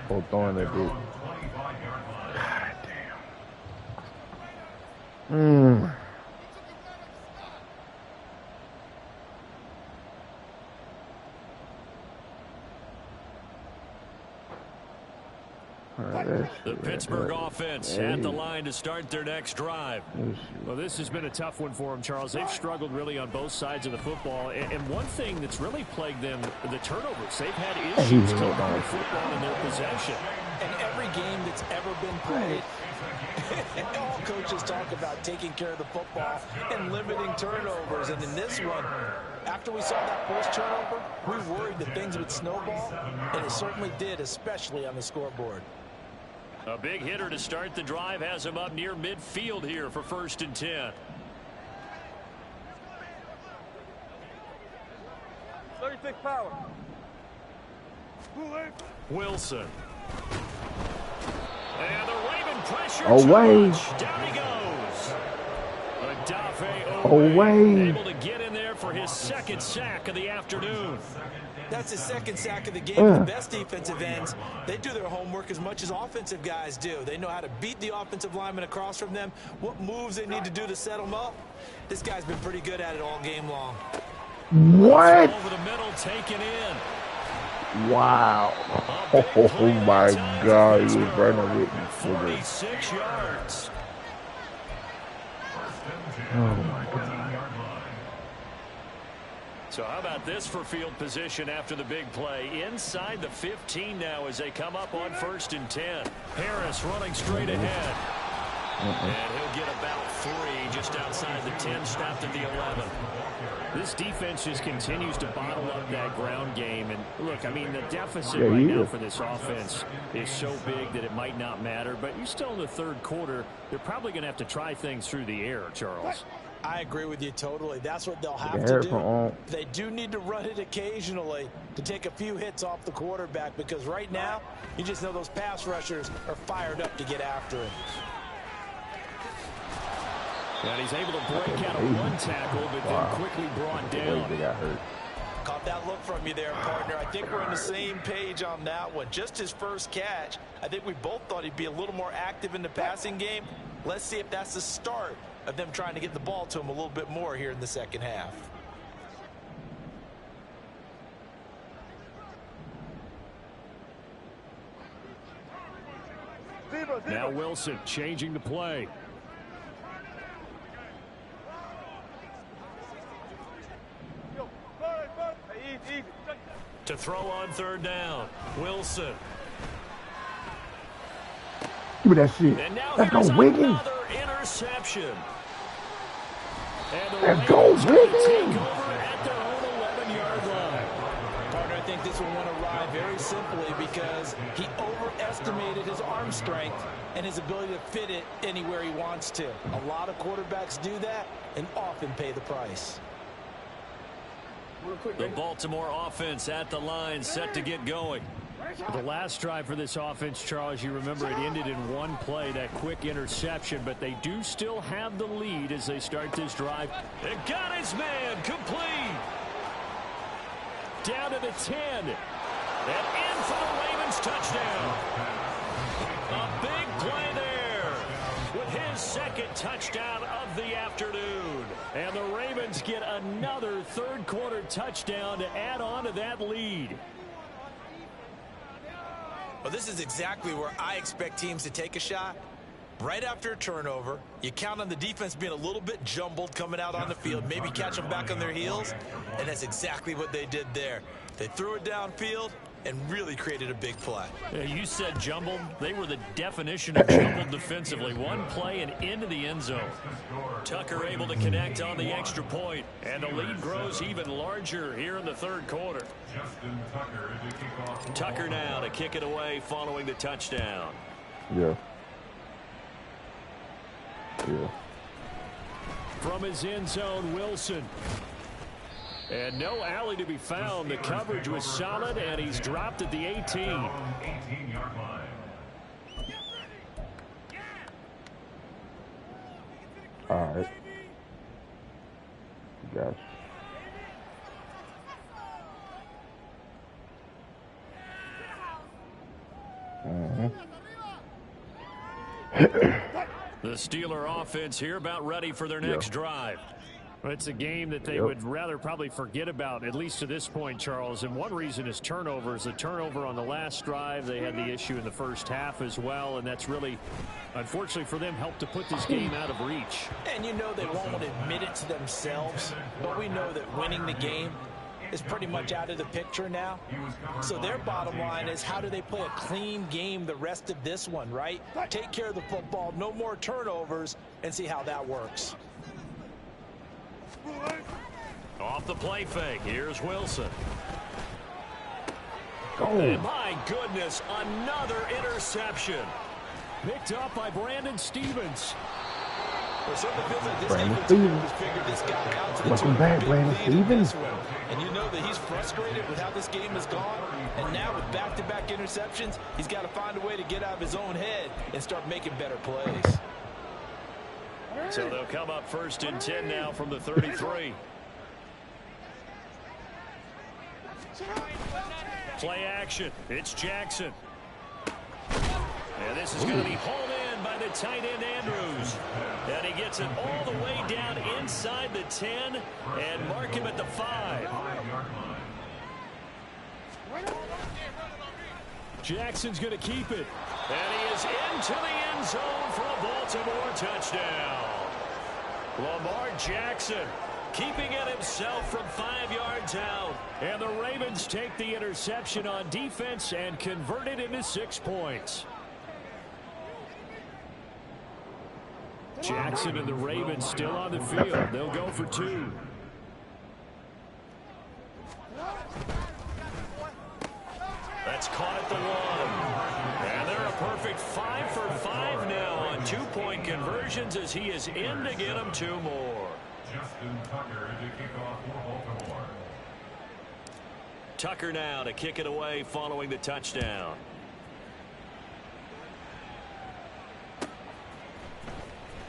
Or throwing that bitch. God damn. The Pittsburgh offense at the line to start their next drive. Well, this has been a tough one for them, Charles. They've struggled really on both sides of the football. And one thing that's really plagued them, the turnovers. They've had issues keeping the football in their possession. And every game that's ever been played, all coaches talk about taking care of the football and limiting turnovers. And in this one, after we saw that first turnover, we worried that things would snowball, and it certainly did, especially on the scoreboard. A big hitter to start the drive has him up near midfield here for 1st and 10. 36 power. Wilson. And the Raven pressure. Away. Down he goes. Away. Able to get in there for his 2nd sack of the afternoon. That's his 2nd sack of the game. The best defensive ends, they do their homework as much as offensive guys do. They know how to beat the offensive lineman across from them, what moves they need to do to set them up. This guy's been pretty good at it all game long. What? Over the middle, taken in. Wow. Oh my God. He was running with me. 46 yards. Oh my God. So how about this for field position after the big play? Inside the 15 now as they come up on 1st and 10. Harris running straight ahead. And he'll get about 3 just outside the 10, stopped at the 11. This defense just continues to bottle up that ground game. And look, I mean, the deficit right now for this offense is so big that it might not matter. But you're still in the 3rd quarter. They're probably going to have to try things through the air, Charles. I agree with you totally. That's what they'll have to do. They do need to run it occasionally to take a few hits off the quarterback because right now, you just know those pass rushers are fired up to get after him. And he's able to break out of one tackle, but then quickly brought down. They got hurt. Caught that look from you there, partner. I think we're on the same page on that one. Just his first catch. I think we both thought he'd be a little more active in the passing game. Let's see if that's the start of them trying to get the ball to him a little bit more here in the 2nd half. Now Wilson changing the play. To throw on 3rd down. Wilson. Give me that shit. Let's go, Wiggins. Interception. Let's go, Wiggins. At their own 11-yard line. Partner, I think this one went awry very simply because he overestimated his arm strength and his ability to fit it anywhere he wants to. A lot of quarterbacks do that and often pay the price. The Baltimore offense at the line, set to get going. The last drive for this offense, Charles, you remember it ended in one play, that quick interception, but they do still have the lead as they start this drive. It got his man complete. Down to the 10. And in for the Ravens touchdown. A big play there with his second touchdown of the afternoon. And the Ravens get another third quarter touchdown to add on to that lead. Well, this is exactly where I expect teams to take a shot. Right after a turnover, you count on the defense being a little bit jumbled coming out on the field, maybe catch them back on their heels, and that's exactly what they did there. They threw it downfield and really created a big play. Yeah, you said jumbled. They were the definition of jumbled defensively. One play and into the end zone. Tucker able to connect on the extra point, and the lead grows even larger here in the third quarter. Tucker now to kick it away following the touchdown. Yeah. From his end zone, Wilson. And no alley to be found. The coverage was solid, and he's dropped at the 18. 18-yard line. All right. Gotcha. The Steeler offense here about ready for their next drive. It's a game that they would rather probably forget about, at least to this point, Charles. And one reason is turnovers. The turnover on the last drive, they had the issue in the first half as well, and that's really, unfortunately for them, helped to put this game out of reach. And you know they won't admit it to themselves, but we know that winning the game is pretty much out of the picture now. So their bottom line is, how do they play a clean game the rest of this one, right? Take care of the football, no more turnovers, and see how that works. Off the play fake, here's Wilson. Oh. My goodness, another interception. Picked up by Brandon Stevens. Well, certainly feels like this Brandon defense Stevens. has figured this guy out to the Welcome tune of back, a big Brandon lead in Stevens. this one. And you know that he's frustrated with how this game has gone. And now with back-to-back interceptions, he's got to find a way to get out of his own head and start making better plays. So they'll come up first and 10 now from the 33. Play action. It's Jackson. And this is going to be hauled in by the tight end Andrews. And he gets it all the way down inside the 10 and mark him at the 5. Jackson's going to keep it. And he is into the end zone for a Baltimore touchdown. Lamar Jackson keeping it himself from 5 yards out. And the Ravens take the interception on defense and convert it into 6 points. Jackson and the Ravens still on the field. They'll go for 2. That's caught at the 1. And they're a perfect 5 for 5 now on 2-point conversions as he is in to get them 2 more. Justin Tucker to kick off for Baltimore. Tucker now to kick it away following the touchdown.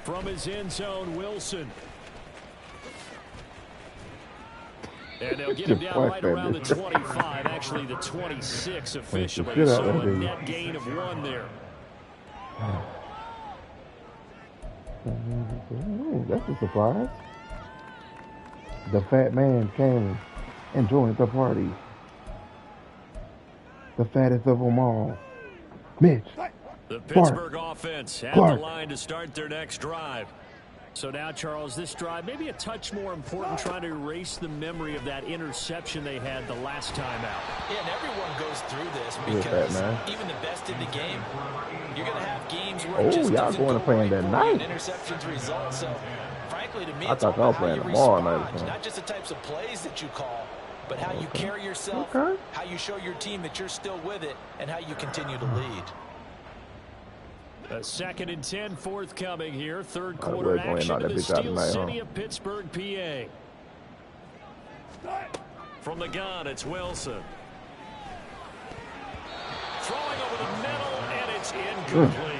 From his end zone, Wilson. And they'll get him down right around the 25, actually the 26 officially, so a net gain of 1 there. That's a surprise. The fat man came and joined the party. The fattest of them all. Mitch. The Pittsburgh offense at the line to start their next drive. So now, Charles, this drive maybe a touch more important, trying to erase the memory of that interception they had the last time out. Yeah, and everyone goes through this because even the best in the game, you're going to have games where it just doesn't go right for an interceptions result. So, frankly, to me, it's all about how you respond, not just the types of plays that you call, but how you carry yourself, how you show your team that you're still with it, and how you continue to lead. A 2nd and 10 forthcoming here. Third quarter action in the Steel City of Pittsburgh, PA. From the gun, it's Wilson. Throwing over the middle, and it's incomplete.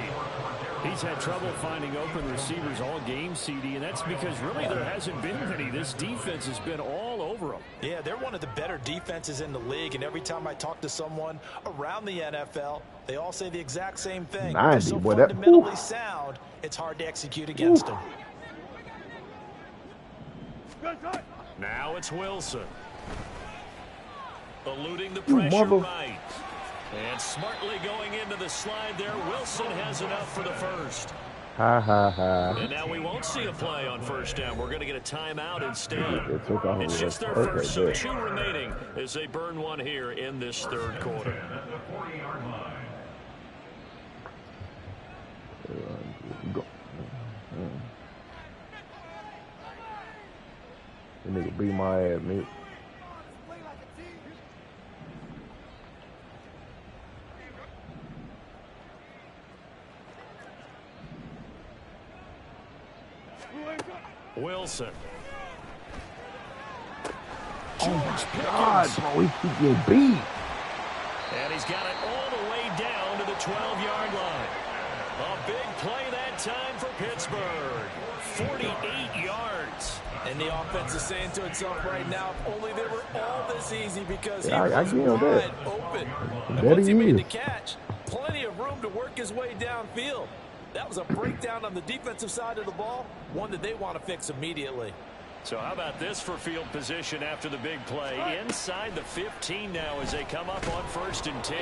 He's had trouble finding open receivers all game, CD, and that's because really there hasn't been many. This defense has been all over them. Yeah, they're one of the better defenses in the league, and every time I talk to someone around the NFL, they all say the exact same thing. They're so fundamentally sound, it's hard to execute against them. Now it's Wilson. Eluding the pressure right. And smartly going into the slide there, Wilson has enough for the first. And now we won't see a play on first down. We're going to get a timeout instead. It's just their first, so 2 remaining as they burn one here in this third quarter. That nigga beat my ass, mate. Wilson. Oh my God, bro, he keep getting beat. And he's got it all the way down to the 12-yard line. A big play that time for Pittsburgh. 48 yards. And the offense is saying to itself right now, if only they were all this easy, because he I was wide open. And once he made the catch, plenty of room to work his way downfield. That was a breakdown on the defensive side of the ball, one that they want to fix immediately. So how about this for field position after the big play? Inside the 15 now as they come up on 1st and 10.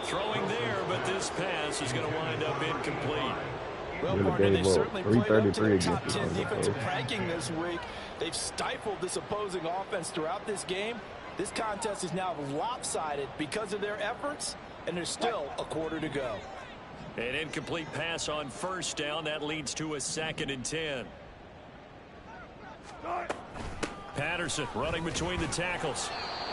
Throwing there, but this pass is going to wind up incomplete. Well, partner, they've certainly played up to their top 10 defensive ranking this week. They've stifled this opposing offense throughout this game. This contest is now lopsided because of their efforts, and there's still a quarter to go. An incomplete pass on first down. That leads to a 2nd and 10. Patterson running between the tackles.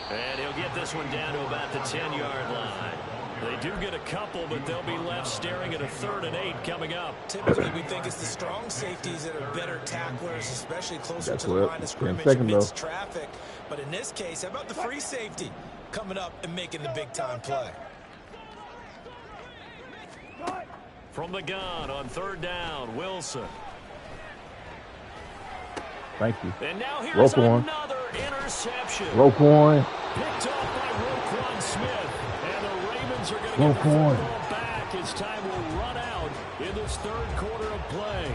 And he'll get this one down to about the 10-yard line. They do get a couple, but they'll be left staring at a 3rd and 8 coming up. Typically, we think it's the strong safeties that are better tacklers, especially closer to the line of scrimmage amidst traffic. But in this case, how about the free safety coming up and making the big-time play? From the gun on 3rd down, Wilson. Thank you. And now here's another interception. Roquan. Picked off by Roquan Smith. And the Ravens are going to get the football back as time will run out in this 3rd quarter of play.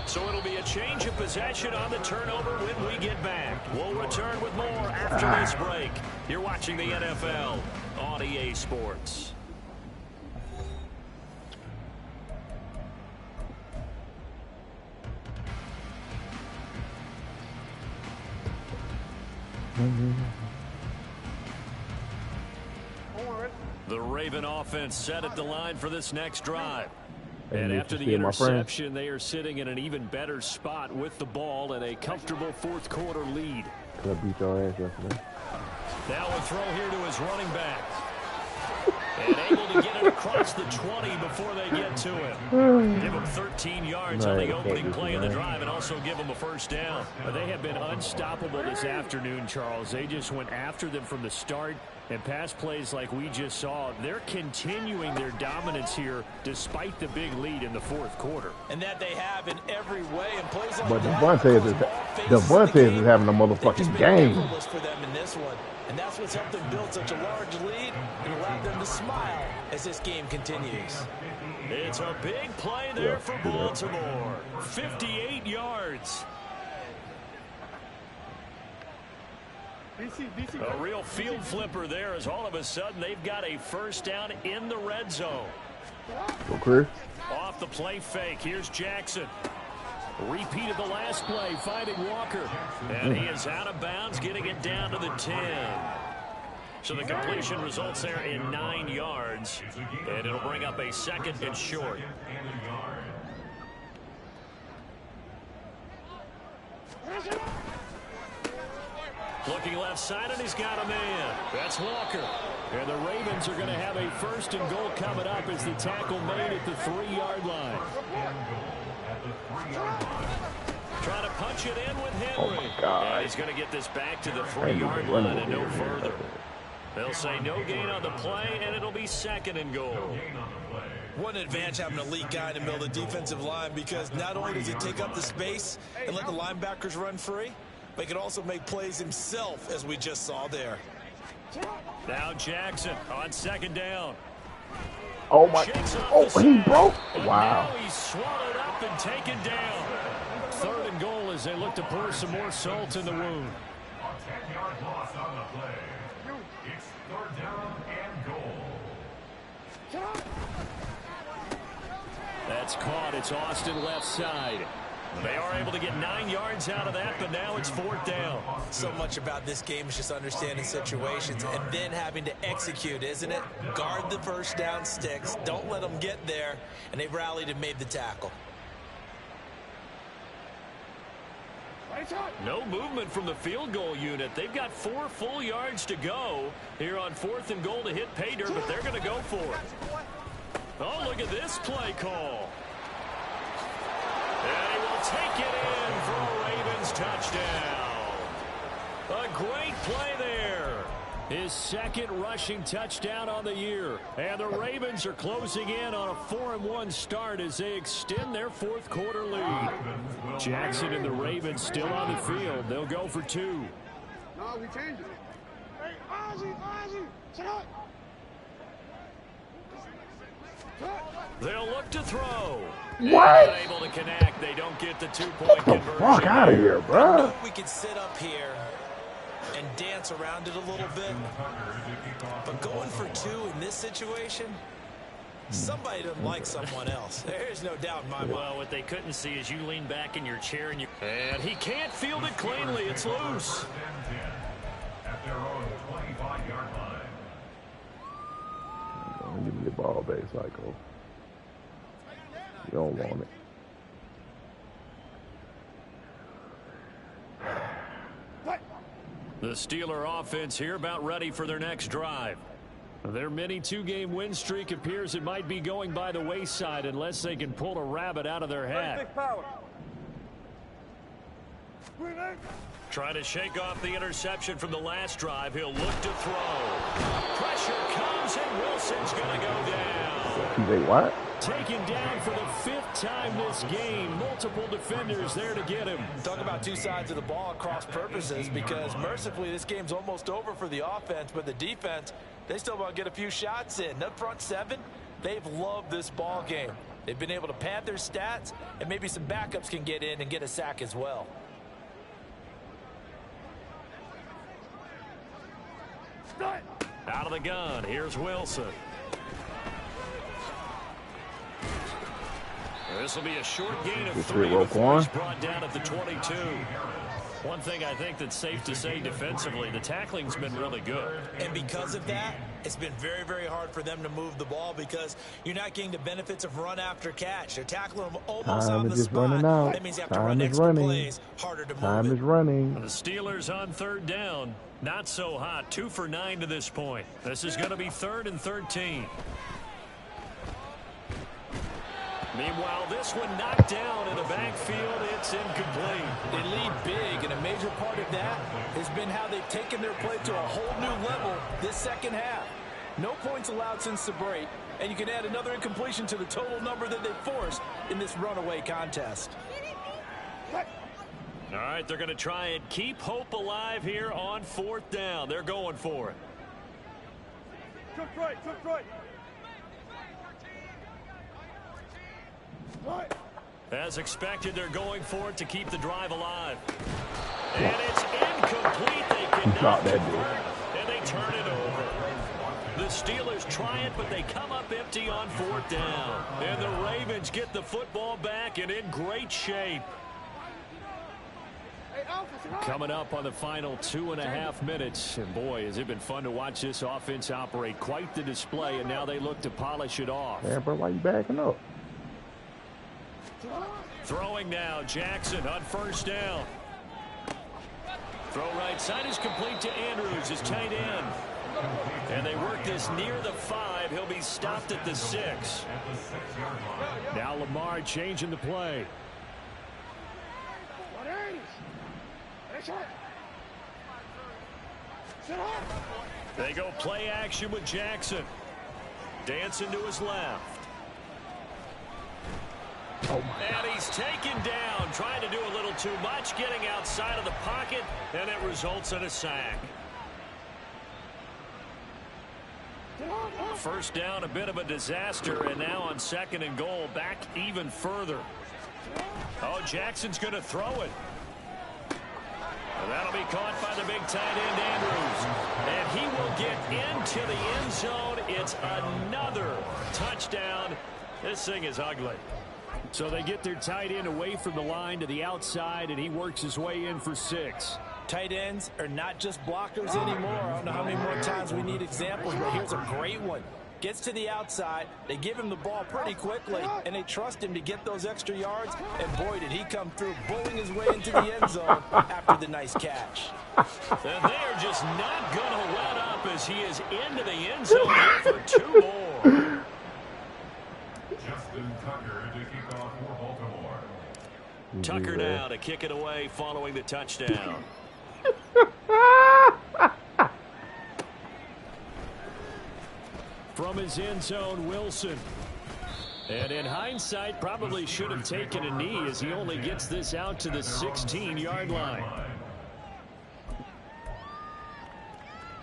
So it'll be a change of possession on the turnover when we get back. We'll return with more after this break. You're watching the NFL on EA Sports. The Raven offense set at the line for this next drive. And after the interception, they are sitting in an even better spot with the ball and a comfortable 4th quarter lead. I beat your ass yesterday. Now a throw here to his running back. And able to get it across the 20 before they get to him. Give him 13 yards on the opening play of the drive and also give him a first down. They have been unstoppable this afternoon, Charles. They just went after them from the start. And pass plays like we just saw, they're continuing their dominance here despite the big lead in the 4th quarter. And that they have in every way. And plays like but Devontae is having a motherfucking game. For them in this one. And that's what's helped them build such a large lead and allowed them to smile as this game continues. It's a big play there for Baltimore. 58 yards. A real field flipper there as all of a sudden they've got a first down in the red zone. Okay. Off the play fake. Here's Jackson. Repeat of the last play, finding Walker. And he is out of bounds, getting it down to the 10. So the completion results there in 9 yards. And it'll bring up a 2nd and short. Looking left side, and he's got a man. That's Walker. And the Ravens are going to have a 1st and goal coming up as the tackle made at the 3-yard line. Trying to punch it in with Henry. Oh, my God. And he's going to get this back to the 3-yard line and no further. They'll say no gain on the play, and it'll be 2nd and goal. What an advantage having an elite guy in the middle of the defensive line, because not only does he take up the space and let the linebackers run free, but he can also make plays himself, as we just saw there. Now Jackson on 2nd down. Oh, my. Oh, he broke. Wow. Now he's swallowed up and taken down. 3rd and goal as they look to pour some more salt in the wound. A 10-yard loss on the play. It's 3rd down and goal. That's caught. It's Austin left side. They are able to get 9 yards out of that, but now it's 4th down. So much about this game is just understanding situations and then having to execute, isn't it? Guard the 1st down sticks. Don't let them get there. And they've rallied and made the tackle. No movement from the field goal unit. They've got 4 full yards to go here on 4th and goal to hit pay dirt, but they're going to go for it. Oh, look at this play call. And he will take it in for a Ravens touchdown. A great play there. His 2nd rushing touchdown on the year. And the Ravens are closing in on a 4-1 start as they extend their 4th quarter lead. Jackson and the Ravens still on the field. They'll go for 2. No, we changed it. Hey, Ozzy, shut up. They'll look to throw. What? Able to connect. They don't get the 2-point conversion. Fuck out of here, bro. We could sit up here and dance around it a little bit, but going for 2 in this situation, somebody doesn't like someone else. There's no doubt in my mind. Well, what they couldn't see is you lean back in your chair and he can't field it cleanly. It's loose. At their own 25-yard line. Give me the ball back, Psycho. You don't want it. The Steeler offense here about ready for their next drive. Their mini 2-game win streak appears it might be going by the wayside unless they can pull a rabbit out of their hat. Trying to shake off the interception from the last drive. He'll look to throw. Pressure comes and Wilson's going to go down. They what? Taken down for the 5th time this game. Multiple defenders there to get him. Talk about 2 sides of the ball at cross purposes, because mercifully this game's almost over for the offense, but the defense, they still want to get a few shots in. That front 7, they've loved this ball game. They've been able to pad their stats, and maybe some backups can get in and get a sack as well. Out of the gun, here's Wilson. This will be a short gain of 3 before he's brought down at the 22. One thing I think that's safe to say defensively, the tackling's been really good. And because of that, it's been very, very hard for them to move the ball, because you're not getting the benefits of run after catch. They're tackling them almost on the spot. That means you have to run extra plays, harder to move it. Time is running. The Steelers on 3rd down. Not so hot. 2 for 9 to this point. This is going to be 3rd and 13. Meanwhile, this one knocked down in the backfield. It's incomplete. They lead big, and a major part of that has been how they've taken their play to a whole new level this 2nd half. No points allowed since the break, and you can add another incompletion to the total number that they've forced in this runaway contest. All right, they're going to try and keep hope alive here on 4th down. They're going for it. Took right. As expected, they're going for it to keep the drive alive. And it's incomplete. They cannot convert, and they turn it over. The Steelers try it, but they come up empty on 4th down. And the Ravens get the football back and in great shape. Coming up on the final 2.5 minutes. And boy, has it been fun to watch this offense operate. Quite the display, and now they look to polish it off. Man, bro, why you backing up? Throwing now, Jackson on 1st down. Throw right side is complete to Andrews, his tight end. And they work this near the 5. He'll be stopped at the 6. Now Lamar changing the play. They go play action with Jackson. Dancing to his left. And he's taken down, trying to do a little too much, getting outside of the pocket, and it results in a sack. First down, a bit of a disaster, and now on 2nd and goal, back even further. Oh, Jackson's going to throw it. And that'll be caught by the big tight end, Andrews. And he will get into the end zone. It's another touchdown. This thing is ugly. So they get their tight end away from the line to the outside, and he works his way in for 6. Tight ends are not just blockers anymore. I don't know how many more times we need examples, but here's a great one. Gets to the outside, they give him the ball pretty quickly, and they trust him to get those extra yards, and boy, did he come through, bullying his way into the end zone after the nice catch. And they're just not going to let up as he is into the end zone here for 2 more. Justin Tucker to kick off for Baltimore. Tucker now to kick it away following the touchdown. From his end zone, Wilson. And in hindsight, probably should have taken a knee as he only gets this out to the 16-yard line.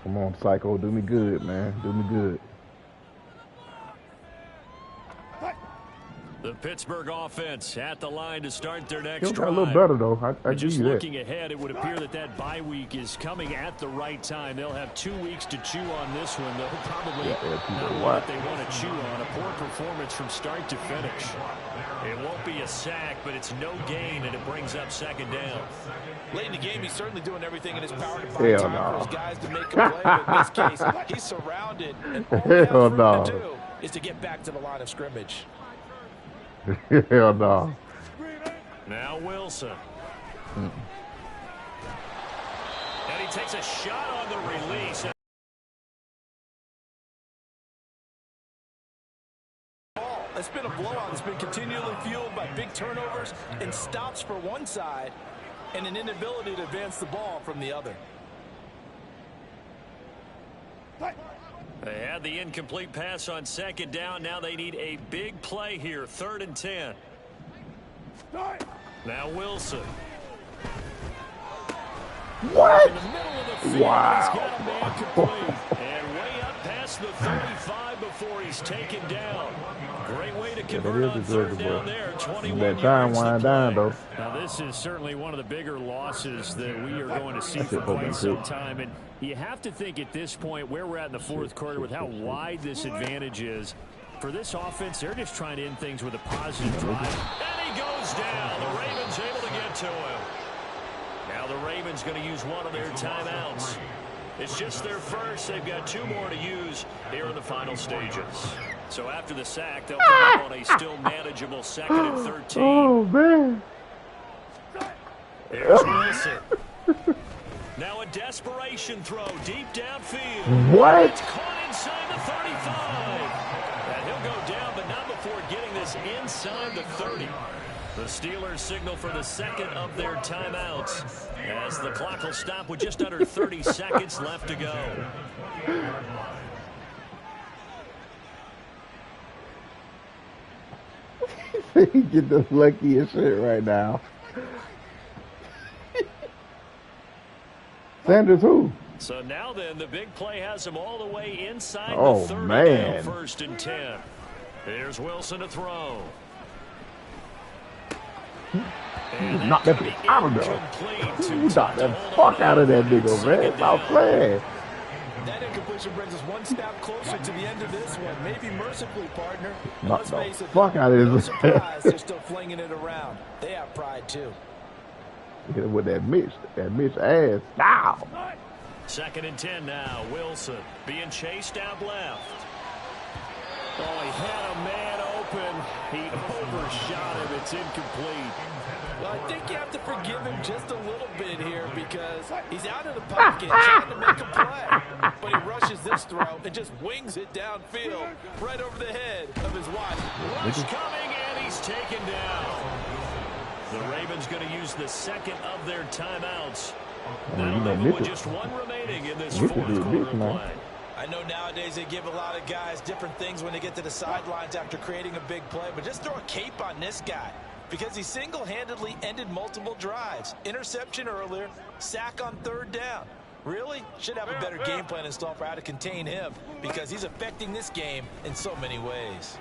Come on, Psycho. Do me good, man. Do me good. The Pittsburgh offense at the line to start their next drive. A little better, though. I Just give you looking ahead, it would appear that bye week is coming at the right time. They'll have 2 weeks to chew on this one. They'll probably not what they want to chew on. A poor performance from start to finish. It won't be a sack, but it's no gain, and it brings up 2nd down. Late in the game, he's certainly doing everything in his power to find time for his guys to make a play. But in this case, he's surrounded, and all he has room to do is to get back to the line of scrimmage. Hell no. Now Wilson. And he takes a shot on the release. It's been a blowout. It's been continually fueled by big turnovers and stops for one side and an inability to advance the ball from the other. They had the incomplete pass on 2nd down. Now they need a big play here. 3rd and 10. Now Wilson. What? In the middle of the field, wow. He's got a man complete. And way up past the 35 before he's taken down. Great way to convert on 3rd down there. 21 that time wind down, though. Now this is certainly one of the bigger losses that we are going to see for quite some time. And you have to think at this point where we're at in the 4th quarter with how wide this advantage is. For this offense, they're just trying to end things with a positive drive. And he goes down. The Ravens able to get to him. Now the Ravens going to use one of their timeouts. It's just their first. They've got 2 more to use here in the final stages. So after the sack, they'll come up on a still manageable 2nd and 13. Oh, man. There's Wilson. Now a desperation throw deep downfield. What? It's caught inside the 35. And he'll go down, but not before getting this inside the 30. The Steelers signal for the 2nd of their timeouts as the clock will stop with just under 30 seconds left to go. He get the luckiest shit right now. Sanders who? So now then, the big play has him all the way inside the 30. Man. 1st and 10. Here's Wilson to throw. Knock that bitch out of there. You knock that fuck out of that nigga, man. Stop playing. That incompletion brings us one step closer to the end of this one. Maybe mercifully, partner. Knock the fuck out of this. They're still flinging it around. They have pride, too. Hit him with that Mitch ass. Now. 2nd and 10 now. Wilson being chased out left. Oh, he had a man open. He overshot him. It's incomplete. Well, I think you have to forgive him just a little bit here because he's out of the pocket trying to make a play. But he rushes this throw and just wings it downfield right over the head of his wife. Rush coming, and he's taken down. The Ravens going to use the second of their timeouts. That'll leave them with just one remaining in this fourth quarter of play. I know nowadays they give a lot of guys different things when they get to the sidelines after creating a big play, but just throw a cape on this guy because he single-handedly ended multiple drives. Interception earlier, sack on third down. Really? Should have a better game plan installed for how to contain him because he's affecting this game in so many ways.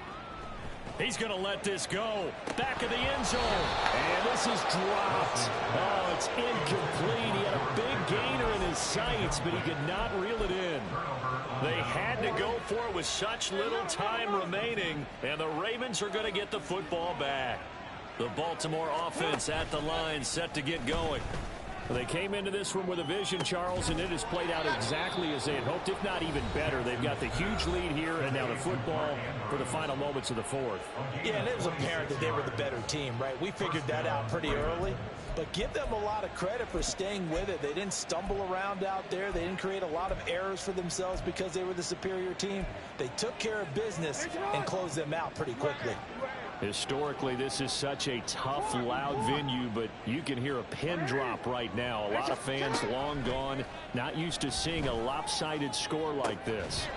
He's going to let this go. Back of the end zone. And this is dropped. Oh, it's incomplete. He had a big gainer in his sights, but he could not reel it in. They had to go for it with such little time remaining, and the Ravens are going to get the football back. The Baltimore offense at the line, set to get going. They came into this one with a vision, Charles, and it has played out exactly as they had hoped, if not even better. They've got the huge lead here, and now the football for the final moments of the fourth. Yeah, and it was apparent that they were the better team, right? We figured that out pretty early, but give them a lot of credit for staying with it. They didn't stumble around out there. They didn't create a lot of errors for themselves because they were the superior team. They took care of business and closed them out pretty quickly. Historically, this is such a tough, loud venue, but you can hear a pin drop right now. A lot of fans long gone, not used to seeing a lopsided score like this.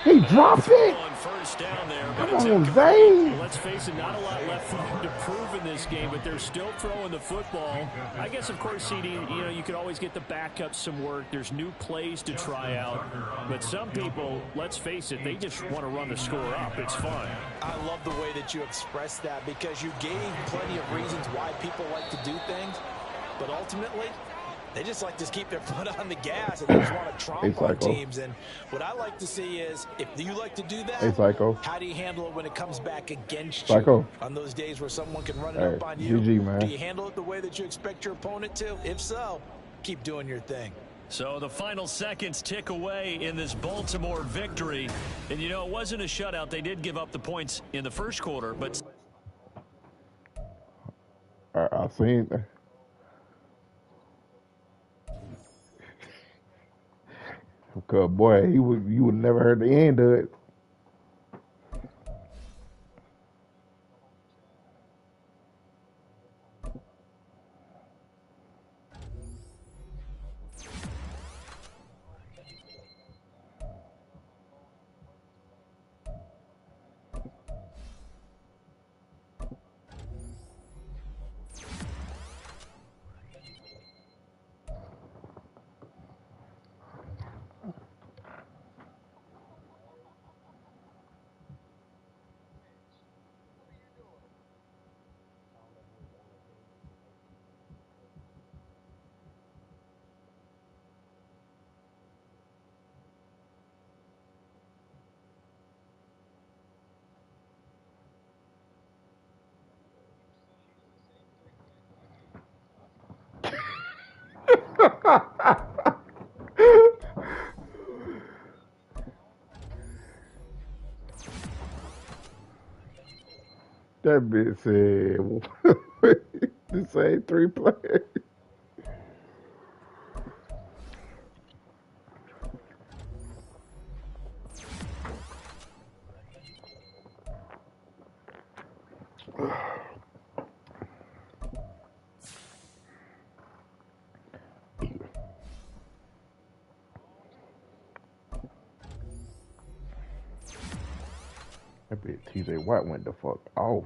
He dropped it. On first down there, Come on, Zay. Let's face it, not a lot left for them to prove in this game, but they're still throwing the football. I guess, of course, CD, you could always get the backup some work. There's new plays to try out. But some people, let's face it, they just want to run the score up. It's fun. I love the way that you expressed that because you gave plenty of reasons why people like to do things. But ultimately, they just like to keep their foot on the gas and they just want to tromp on teams. And what I like to see is if you like to do that, how do you handle it when it comes back against you? On those days where someone can run it up on you, do you handle it the way that you expect your opponent to? If so, keep doing your thing. So the final seconds tick away in this Baltimore victory. And, it wasn't a shutout. They did give up the points in the first quarter, but... I seen that. Because, boy, you would never heard the end of it. That bitch said, this ain't 3 players. That bitch TJ Watt went the fuck off.